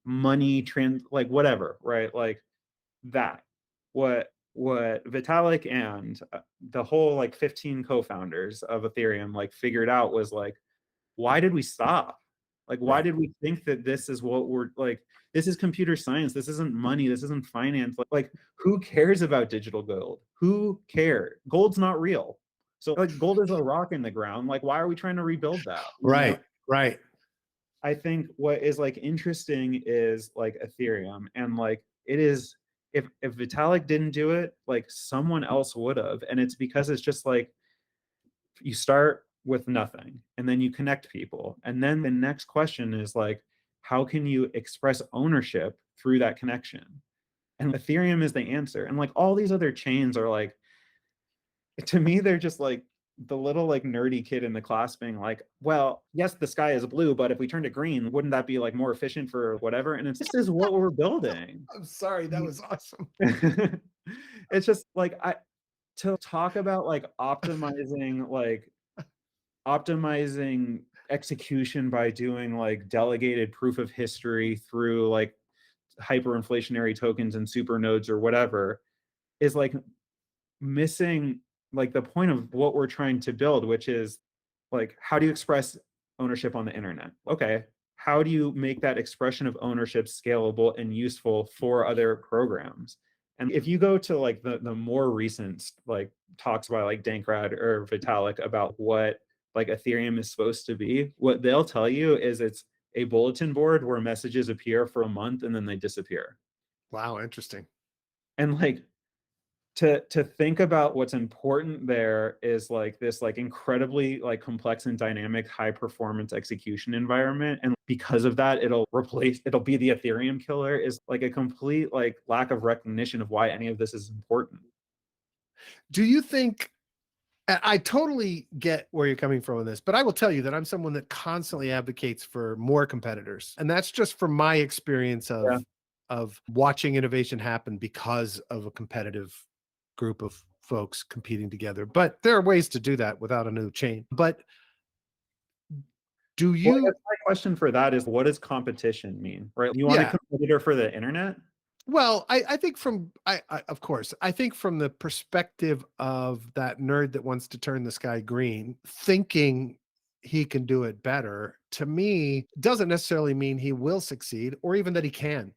money like whatever, right? Like that. What Vitalik and the whole like 15 co-founders of Ethereum like figured out was like, why did we stop? Like, why Right. did we think that this is what we're like? This is computer science. This isn't money. This isn't finance. Like, who cares about digital gold? Who cares? Gold's not real. So, like, gold is a rock in the ground. Like, why are we trying to rebuild that? Right. Right. I think what is like interesting is like Ethereum, and like it is, if Vitalik didn't do it, like someone else would have. And it's because it's just like you start with nothing and then you connect people, and then the next question is like, how can you express ownership through that connection? And Ethereum is the answer. And like all these other chains are like, to me, they're just like the little like nerdy kid in the class being like, well, yes, the sky is blue, but if we turned it green, wouldn't that be like more efficient for whatever? And it's, this is what we're building. I'm sorry. That was awesome. It's just like, to talk about like optimizing execution by doing like delegated proof of history through like hyperinflationary tokens and super nodes or whatever is like missing like the point of what we're trying to build, which is like, how do you express ownership on the internet? Okay, how do you make that expression of ownership scalable and useful for other programs? And if you go to like the more recent like talks by like Dankrad or Vitalik about what like Ethereum is supposed to be, what they'll tell you is it's a bulletin board where messages appear for a month and then they disappear. Wow. Interesting. And like to think about what's important there is like this like incredibly like complex and dynamic high performance execution environment, and because of that it'll be the Ethereum killer, is like a complete like lack of recognition of why any of this is important. Do you think, I totally get where you're coming from on this, but I will tell you that I'm someone that constantly advocates for more competitors. And that's just from my experience of watching innovation happen because of a competitive group of folks competing together. But there are ways to do that without a new chain. But do Well, I you, guess my question for that is, what does competition mean, right? You want a yeah, competitor for the internet? Well, I think of course, I think from the perspective of that nerd that wants to turn the sky green, thinking he can do it better, to me, doesn't necessarily mean he will succeed or even that he can,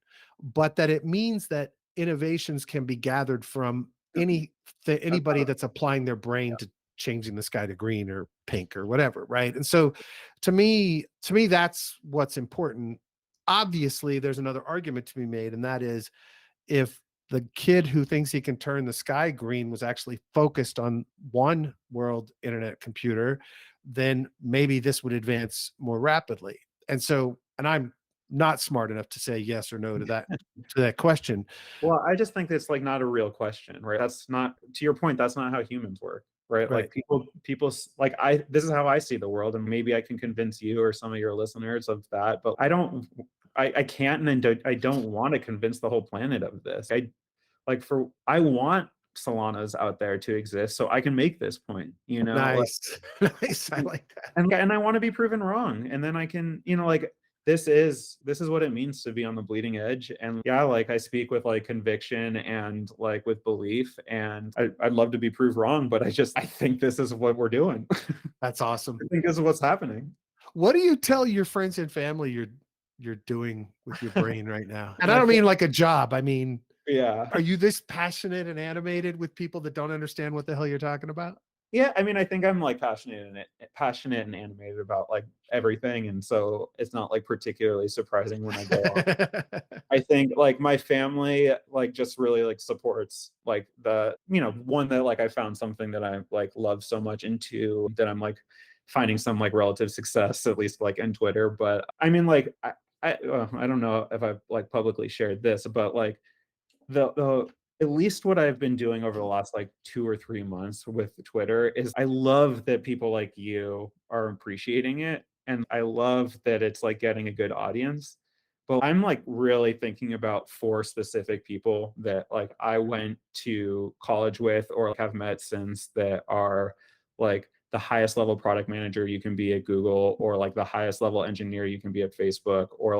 but that it means that innovations can be gathered from That's anybody that's applying their brain to changing the sky to green or pink or whatever, right? And so to me, that's what's important. Obviously, there's another argument to be made, and that is if the kid who thinks he can turn the sky green was actually focused on one world internet computer, then maybe this would advance more rapidly. And so, and I'm not smart enough to say yes or no to that question. Well, I just think it's like not a real question, right? That's not, to your point, that's not how humans work, right? Right. Like like this is how I see the world, and maybe I can convince you or some of your listeners of that, but I can't, and I don't want to convince the whole planet of this. I want Solanas out there to exist so I can make this point, you know? Like, Nice. Nice. I like that. and I want to be proven wrong, and then I can, like, this is what it means to be on the bleeding edge. And yeah, like I speak with like conviction and like with belief, and I'd love to be proved wrong, but I think this is what we're doing. That's awesome. I think this is what's happening. What do you tell your friends and family you're doing with your brain right now? And I My don't fa- mean like a job. I mean, yeah. are you this passionate and animated with people that don't understand what the hell you're talking about? Yeah, I mean, I think I'm like passionate and animated about like everything, and so it's not like particularly surprising when I go on. I think like my family like just really like supports like one, that like I found something that I like love so much, and two, that I'm like finding some like relative success, at least like in Twitter. But I mean, like I don't know if I've like publicly shared this, but like the at least what I've been doing over the last like 2 or 3 months with Twitter is I love that people like you are appreciating it. And I love that it's like getting a good audience. But I'm like really thinking about 4 specific people that like I went to college with or like, have met since, that are like the highest level product manager you can be at Google, or like the highest level engineer you can be at Facebook, or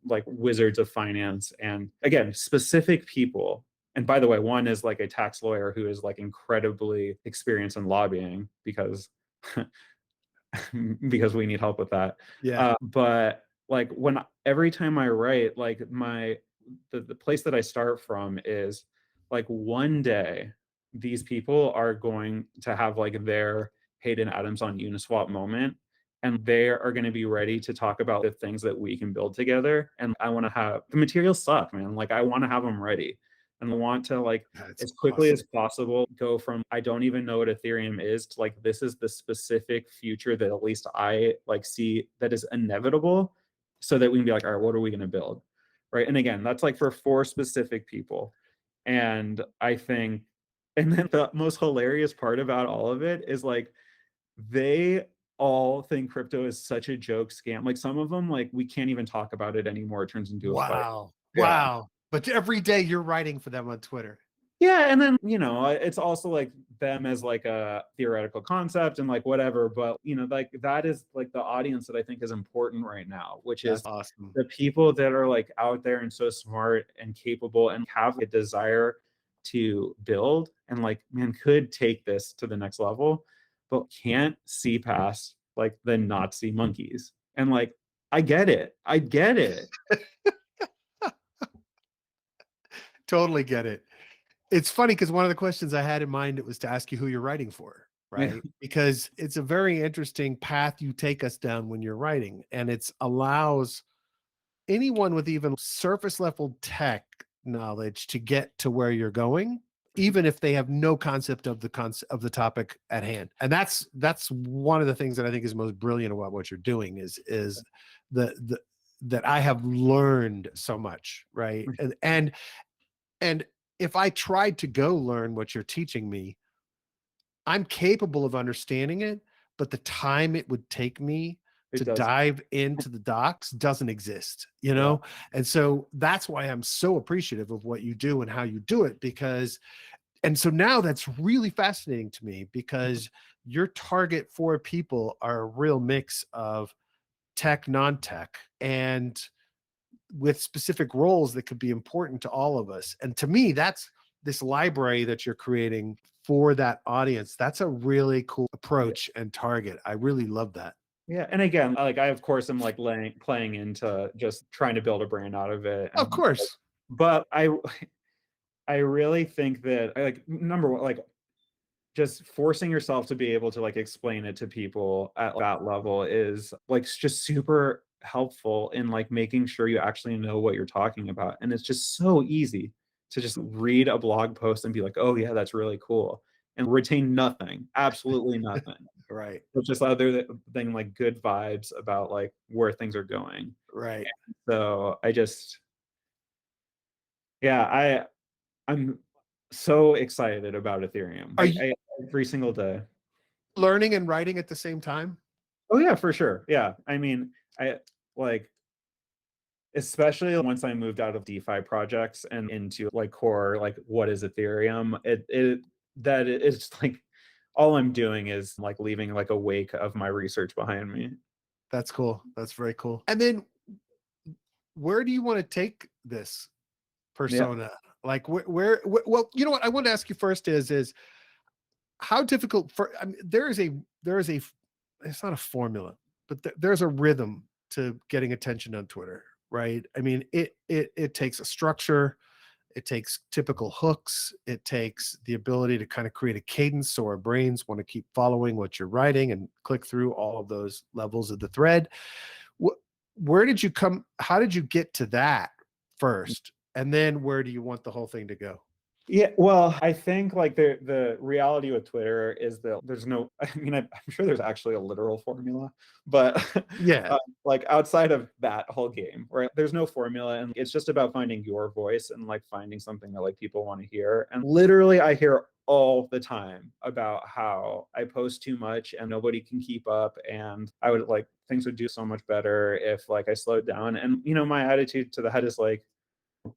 like wizards of finance. And again, specific people. And by the way, one is like a tax lawyer who is like incredibly experienced in lobbying, because because we need help with that. Yeah. But like every time I write, like the place that I start from is like, one day these people are going to have like their Hayden Adams on Uniswap moment, and they are going to be ready to talk about the things that we can build together. And I want to have the materials suck, man. Like I want to have them ready, and I want to like That's as quickly awesome. as possible go from I don't even know what Ethereum is to like this is the specific future that at least I like see that is inevitable, so that we can be like, all right, what are we going to build? Right. And again, that's like for 4 specific people. And I think, and then the most hilarious part about all of it is like they all think crypto is such a joke scam. Like some of them, like we can't even talk about it anymore. It turns into a fight. Wow. Yeah. Wow. But every day you're writing for them on Twitter. Yeah, and then it's also like them as like a theoretical concept and like whatever, but like that is like the audience that I think is important right now, which That's is awesome. the people that are like out there and so smart and capable and have a desire to build, and like, man, could take this to the next level, but can't see past like the Nazi monkeys. And like, I get it. I get it. Totally get it. It's funny because one of the questions I had in mind, it was to ask you who you're writing for, Yeah. right? Because it's a very interesting path you take us down when you're writing, and it's allows anyone with even surface level tech knowledge to get to where you're going, even if they have no concept of the topic at hand. And that's one of the things that I think is most brilliant about what you're doing is the that I have learned so much, right? And if I tried to go learn what you're teaching me, I'm capable of understanding it, but the time it would take me to It does. dive into the docs doesn't exist, you Yeah. know? And so that's why I'm so appreciative of what you do and how you do it, and so now that's really fascinating to me, because your target for people are a real mix of tech, non-tech, and with specific roles that could be important to all of us. And to me, that's this library that you're creating for that audience. That's a really cool approach and target. I really love that. Yeah. And again, like I, of course, am like playing into just trying to build a brand out of it. Of course. But I really think that like number one, like just forcing yourself to be able to like explain it to people at that level is like just super helpful in like making sure you actually know what you're talking about. And it's just so easy to just read a blog post and be like, oh yeah, that's really cool, and retain nothing, absolutely nothing. Right. It's just other than like good vibes about like where things are going. Right. So I just, yeah, I'm so excited about Ethereum. Are you Every single day. learning and writing at the same time? Oh yeah, for sure. Yeah. I mean, I like, especially once I moved out of DeFi projects and into like core, like what is Ethereum? It's like all I'm doing is like leaving like a wake of my research behind me. That's cool. That's very cool. And then where do you want to take this persona? Like well, you know what I want to ask you first is how difficult I mean, there is a, it's not a formula, but there's a rhythm to getting attention on Twitter, right? I mean, it takes a structure, it takes typical hooks, it takes the ability to kind of create a cadence so our brains want to keep following what you're writing and click through all of those levels of the thread. Where did you come? How did you get to that first? And then where do you want the whole thing to go? Yeah, well, I think like the reality with Twitter is that there's no, I mean, I'm sure there's actually a literal formula, but Yeah. like outside of that whole game, right? There's no formula, and it's just about finding your voice and like finding something that like people want to hear. And literally, I hear all the time about how I post too much and nobody can keep up, and I would like things would do so much better if like I slowed down. And you know, my attitude to that is like,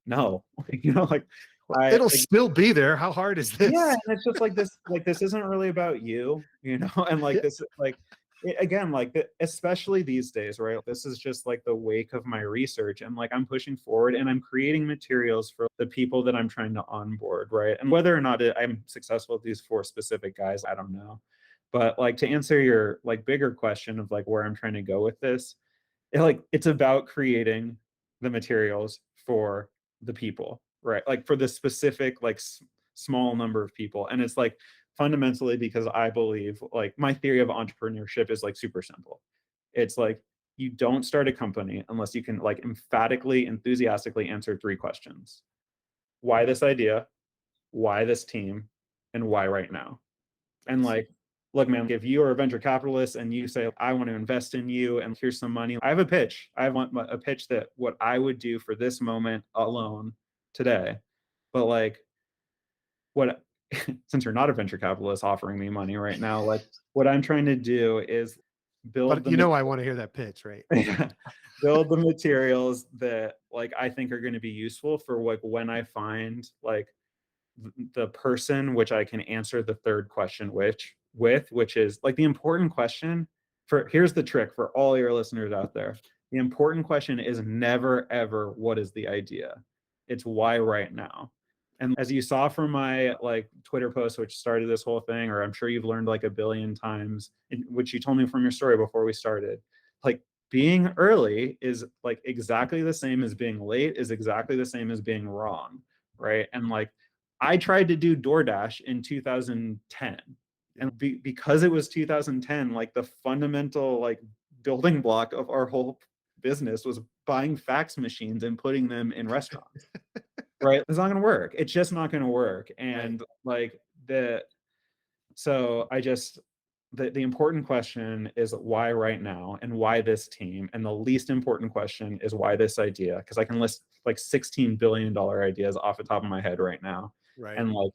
no, you know, like It'll still be there. How hard is this? yeah, and it's just like this isn't really about you, you know, and like this, like again, like especially these days, right? This is just like the wake of my research, and like I'm pushing forward and I'm creating materials for the people that I'm trying to onboard, right? And whether or not I'm successful with these 4 specific guys, I don't know. But like to answer your like bigger question of like where I'm trying to go with this, it's about creating the materials for the people, right? Like for the specific like small number of people. And it's like fundamentally because I believe like my theory of entrepreneurship is like super simple. It's like you don't start a company unless you can like emphatically, enthusiastically answer 3 questions. Why this idea? Why this team? And why right now? And like, look, man, if you are a venture capitalist and you say, I want to invest in you and here's some money, I have a pitch. I want a pitch that what I would do for this moment alone today. But like, what, since you're not a venture capitalist offering me money right now, like what I'm trying to do is build But you know, I want to hear that pitch, right? build the materials that like I think are going to be useful for like when I find like the person which I can answer the 3rd question which is like the important question. For here's the trick for all your listeners out there. The important question is never ever what is the idea. It's why right now. And as you saw from my like Twitter post, which started this whole thing, or I'm sure you've learned like a billion times, which you told me from your story before we started, like being early is like exactly the same as being late is exactly the same as being wrong, right? And like I tried to do DoorDash in 2010, and because it was 2010, like the fundamental like building block of our whole business was buying fax machines and putting them in restaurants. Right? It's not going to work. It's just not going to work. And like so I just, the important question is why right now and why this team? And the least important question is why this idea? Because I can list like $16 billion ideas off the top of my head right now. Right. And like,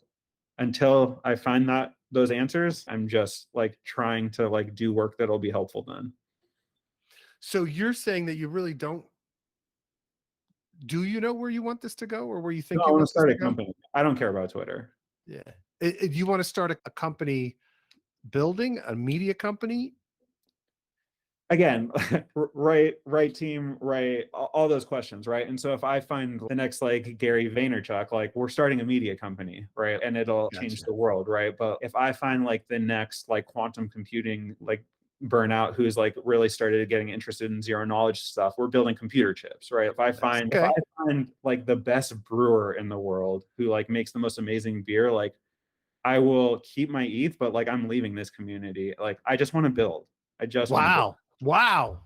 until I find those answers, I'm just like trying to like do work that'll be helpful then. So you're saying that you really don't, do you know where you want this to go, or where you think you want want to start this a to go? company. I don't care about Twitter. Yeah. You want to start a company building a media company? again, right team, right, all those questions, right? And so if I find the next like Gary Vaynerchuk, like we're starting a media company, right? And it'll change the world, right? But if I find like the next like quantum computing, like burnout who's like really started getting interested in zero knowledge stuff, we're building computer chips, right? If I find like the best brewer in the world who like makes the most amazing beer, like I will keep my ETH, but like I'm leaving this community. Like I just want to build. I just want to build. Wow.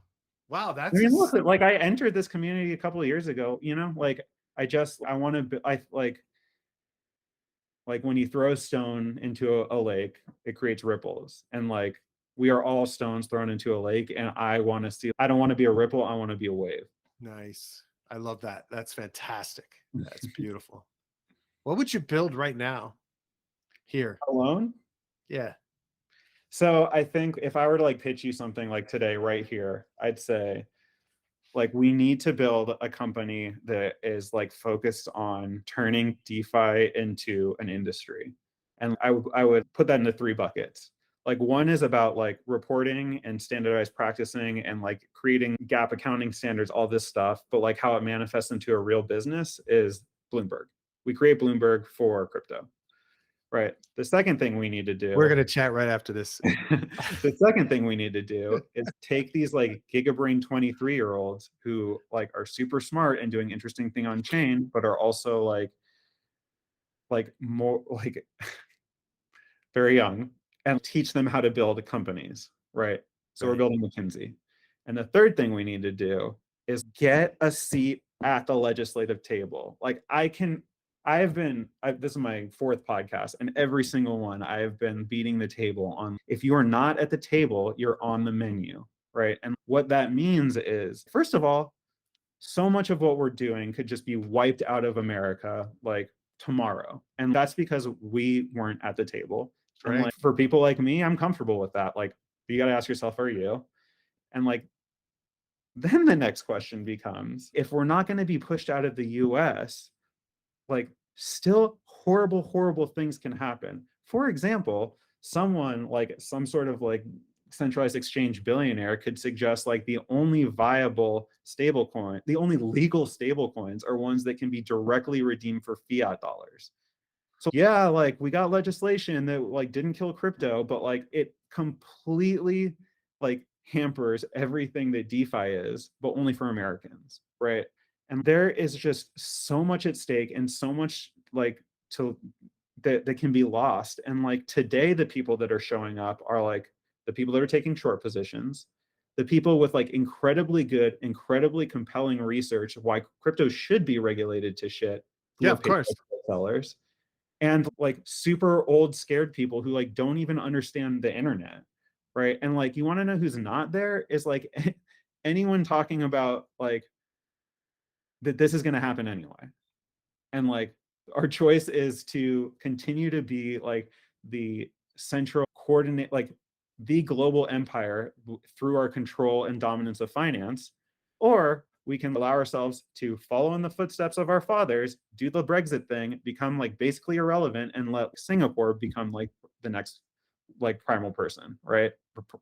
I mean, look, like I entered this community a couple of years ago, you know, like I want to, I like when you throw a stone into a lake, it creates ripples. And like, we are all stones thrown into a lake. And I want to see, I don't want to be a ripple. I want to be a wave. Nice. I love that. That's fantastic. That's beautiful. What would you build right now here? Alone? Yeah. So I think if I were to like pitch you something like today, right here, I'd say, like, we need to build a company that is like focused on turning DeFi into an industry. And I would put that into 3 buckets. Like one is about like reporting and standardized practicing and like creating gap accounting standards, all this stuff. But like how it manifests into a real business is Bloomberg. We create Bloomberg for crypto. Right. The second thing we need to do. We're going to chat right after this. The second thing we need to do is take these like gigabrain 23-year-olds who like are super smart and doing interesting thing on chain, but are also like more like very young, and teach them how to build companies. Right. So we're building McKinsey. And the third thing we need to do is get a seat at the legislative table. Like this is my 4th podcast, and every single one I have been beating the table on. If you are not at the table, you're on the menu, right? And what that means is, first of all, so much of what we're doing could just be wiped out of America like tomorrow. And that's because we weren't at the table. Right. And like for people like me, I'm comfortable with that. Like you got to ask yourself, are you? And like, then the next question becomes, if we're not going to be pushed out of the US, like still horrible things can happen. For example, someone like some sort of like centralized exchange billionaire could suggest like the only viable stablecoin, the only legal stablecoins are ones that can be directly redeemed for fiat dollars. So yeah, like we got legislation that like didn't kill crypto, but like it completely like hampers everything that DeFi is, but only for Americans, right? And there is just so much at stake and so much like that can be lost. And like today, the people that are showing up are like the people that are taking short positions, the people with like incredibly good, incredibly compelling research of why crypto should be regulated to shit. Yeah, of course. Sellers, and like super old, scared people who like don't even understand the internet, right? And like you want to know who's not there is like anyone talking about like that this is going to happen anyway. And like our choice is to continue to be like the central coordinate, like the global empire through our control and dominance of finance, or we can allow ourselves to follow in the footsteps of our fathers, do the Brexit thing, become like basically irrelevant, and let Singapore become like the next like primal person, right?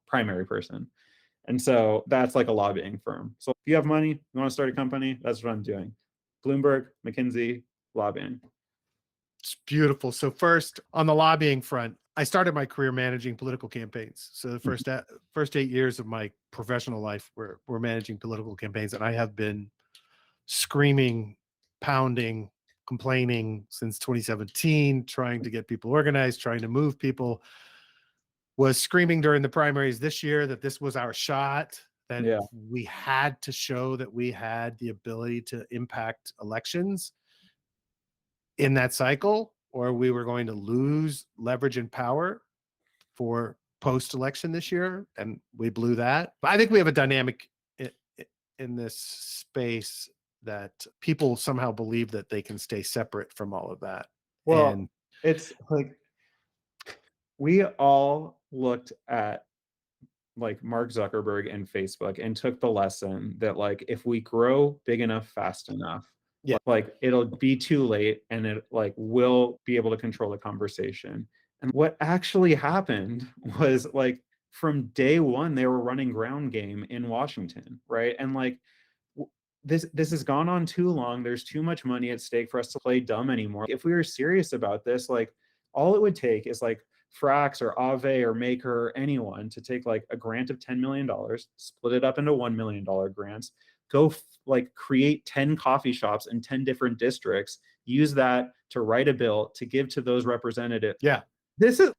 Primary person. And so that's like a lobbying firm. So if you have money, you want to start a company, that's what I'm doing. Bloomberg, McKinsey, lobbying. It's beautiful. So first, on the lobbying front, I started my career managing political campaigns. So the first 8 years of my professional life were managing political campaigns, and I have been screaming, pounding, complaining since 2017, trying to get people organized, trying to move people. Was screaming during the primaries this year that this was our shot, that we had to show that we had the ability to impact elections in that cycle, or we were going to lose leverage and power for post-election this year, and we blew that. But I think we have a dynamic in this space that people somehow believe that they can stay separate from all of that. Well, and it's like we all looked at like Mark Zuckerberg and Facebook and took the lesson that like if we grow big enough fast enough, like it'll be too late and it like will be able to control the conversation. And what actually happened was like from day one, they were running ground game in Washington, right? And like, this has gone on too long. There's too much money at stake for us to play dumb anymore. If we were serious about this, like, all it would take is like Frax or Aave or Maker or anyone to take like a grant of $10 million, split it up into $1 million grants, go like create 10 coffee shops in 10 different districts, use that to write a bill to give to those representatives. Yeah.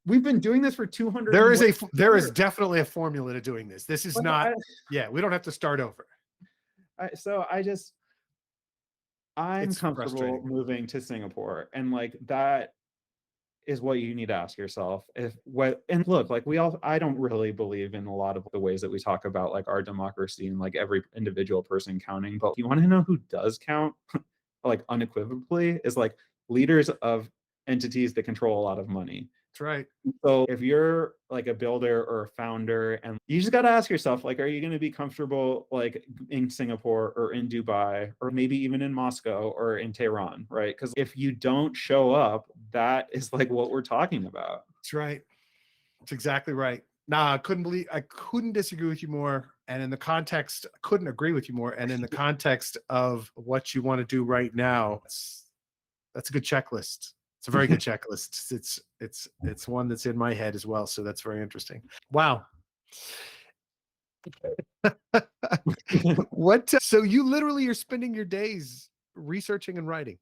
We've been doing this for 200 there is definitely a formula to doing this. This is not, we don't have to start over. I'm comfortable moving to Singapore, and like that is what you need to ask yourself. And look, like I don't really believe in a lot of the ways that we talk about like our democracy and like every individual person counting. But you want to know who does count, like unequivocally, is like leaders of entities that control a lot of money. That's right. So if you're like a builder or a founder, and you just got to ask yourself, like, are you going to be comfortable like in Singapore or in Dubai or maybe even in Moscow or in Tehran, right? Because if you don't show up, that is like what we're talking about. That's right. That's exactly right. I couldn't disagree with you more. And in the context, I couldn't agree with you more. And in the context of what you want to do right now, that's a good checklist. It's a very good checklist. It's one that's in my head as well. So that's very interesting. Wow. So you literally are spending your days researching and writing.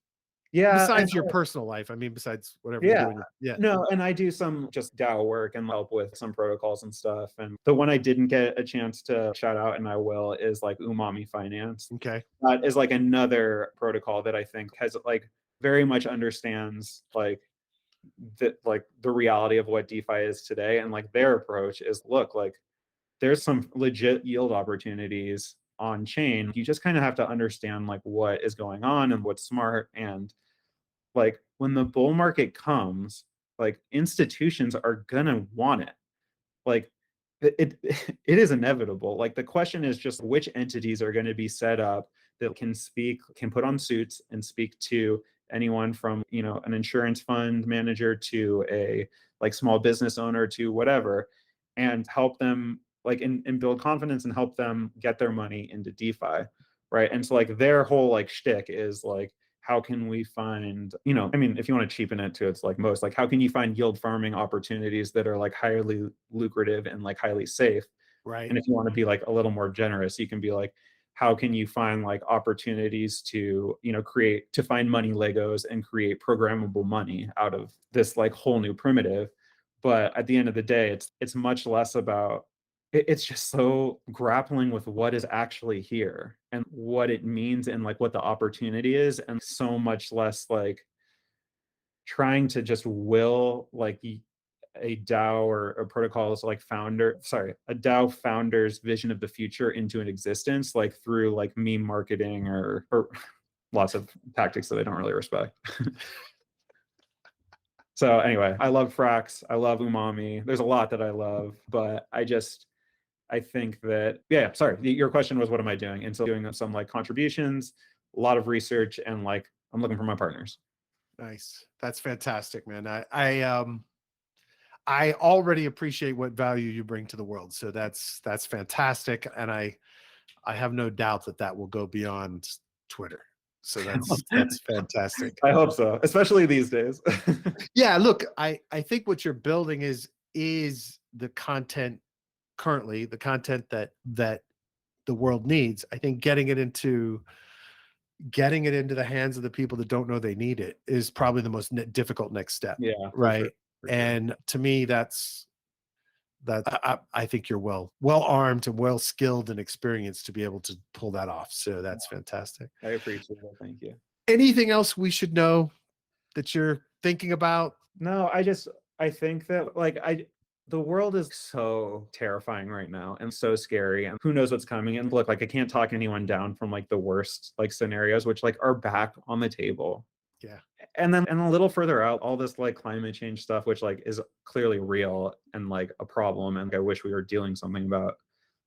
Yeah. Besides your personal life. I mean, besides whatever you're doing. Yeah. No, and I do some just DAO work and help with some protocols and stuff. And the one I didn't get a chance to shout out, and I will, is like Umami Finance. Okay. That is like another protocol that I think has like very much understands like the reality of what DeFi is today. And like their approach is, look, like there's some legit yield opportunities on chain. You just kind of have to understand like what is going on and what's smart. And like when the bull market comes, like institutions are gonna want it. Like it is inevitable. Like the question is just which entities are going to be set up that can put on suits and speak to anyone from, an insurance fund manager to a like small business owner to whatever, and help them like and build confidence and help them get their money into DeFi, right? And so like their whole like shtick is like, how can we find, I mean, if you want to cheapen it to its like most, like how can you find yield farming opportunities that are like highly lucrative and like highly safe? Right. And if you want to be like a little more generous, you can be like, how can you find like opportunities to, to find money Legos and create programmable money out of this like whole new primitive? But at the end of the day, it's much less about, it's just so grappling with what is actually here and what it means and like what the opportunity is, and so much less like trying to just will like a DAO or a protocol's like a DAO founder's vision of the future into an existence, like through like meme marketing or lots of tactics that I don't really respect. So anyway, I love Frax. I love Umami. There's a lot that I love, but I think that, your question was, what am I doing? And so doing some like contributions, a lot of research, and like, I'm looking for my partners. Nice. That's fantastic, man. I already appreciate what value you bring to the world. So that's fantastic. And I have no doubt that will go beyond Twitter. So that's fantastic. I hope so, especially these days. Yeah, look, I think what you're building is the content currently, the content that the world needs. I think getting it into the hands of the people that don't know they need it is probably the most difficult next step. Yeah. Right. For sure. And to me, I think you're well armed and well skilled and experienced to be able to pull that off. So that's fantastic. I appreciate it. Thank you. Anything else we should know that you're thinking about? No, I think that like the world is so terrifying right now and so scary, and who knows what's coming. And look, like I can't talk anyone down from like the worst like scenarios, which like are back on the table. Yeah. And then a little further out, all this like climate change stuff, which like is clearly real and like a problem. And I wish we were doing something about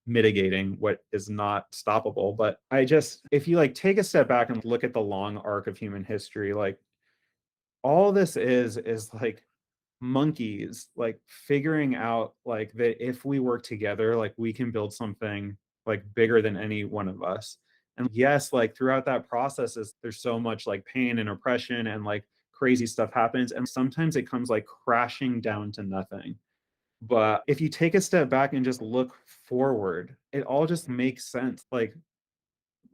mitigating what is not stoppable. But if you like take a step back and look at the long arc of human history, like all this is like monkeys, like figuring out like that if we work together, like we can build something like bigger than any one of us. And yes, like throughout that process there's so much like pain and oppression and like crazy stuff happens. And sometimes it comes like crashing down to nothing. But if you take a step back and just look forward, it all just makes sense. Like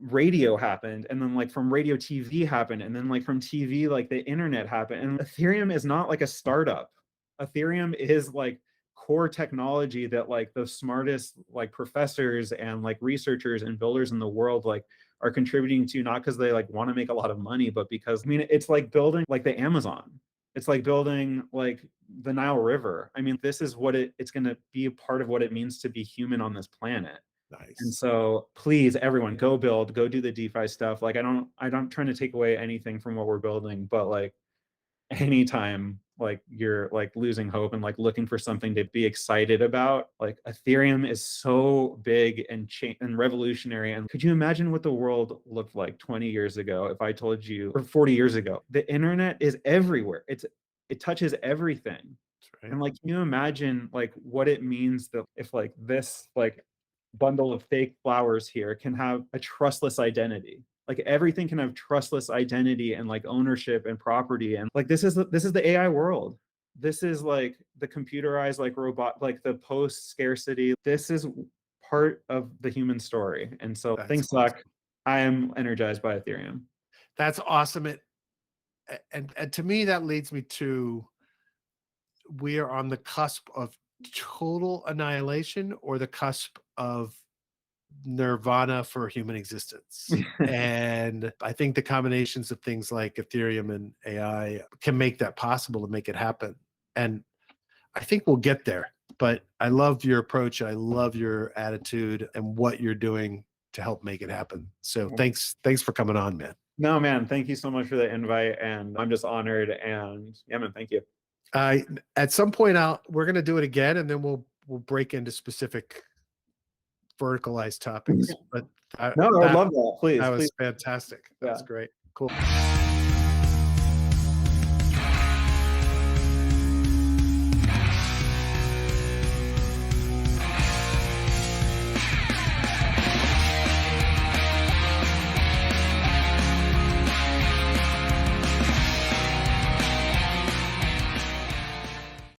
radio happened, and then like from radio TV happened, and then like from TV like the internet happened. And Ethereum is not like a startup. Ethereum is like core technology that like the smartest like professors and like researchers and builders in the world like are contributing to, not because they like want to make a lot of money, but because I mean it's like building like the Amazon. It's like building like the Nile River. I mean, this is what it's going to be a part of what it means to be human on this planet. And Nice. so please, everyone, go build, go do the DeFi stuff. Like I'm trying to take away anything from what we're building, but like anytime like you're like losing hope and like looking for something to be excited about, like Ethereum is so big and and revolutionary. And could you imagine what the world looked like 20 years ago if I told you, or 40 years ago? The internet is everywhere. It touches everything. That's right. And like, can you imagine like what it means that if like this like bundle of fake flowers here can have a trustless identity? Like everything can have trustless identity and like ownership and property. And like this is the AI world. This is like the computerized like robot, like the post scarcity. This is part of the human story. And so That's things awesome. like I am energized by Ethereum. That's awesome. And to me, that leads me to, we are on the cusp of total annihilation or the cusp of nirvana for human existence. And I think the combinations of things like Ethereum and AI can make that possible and make it happen. And I think we'll get there. But I love your approach. I love your attitude and what you're doing to help make it happen. So thanks for coming on, man. No, man, thank you so much for the invite. And I'm just honored. And yeah, man, thank you. At some point we're going to do it again, and then we'll break into specific verticalized topics. But No, I would love that. Please. that was Please. fantastic. That was Yeah. great. Cool.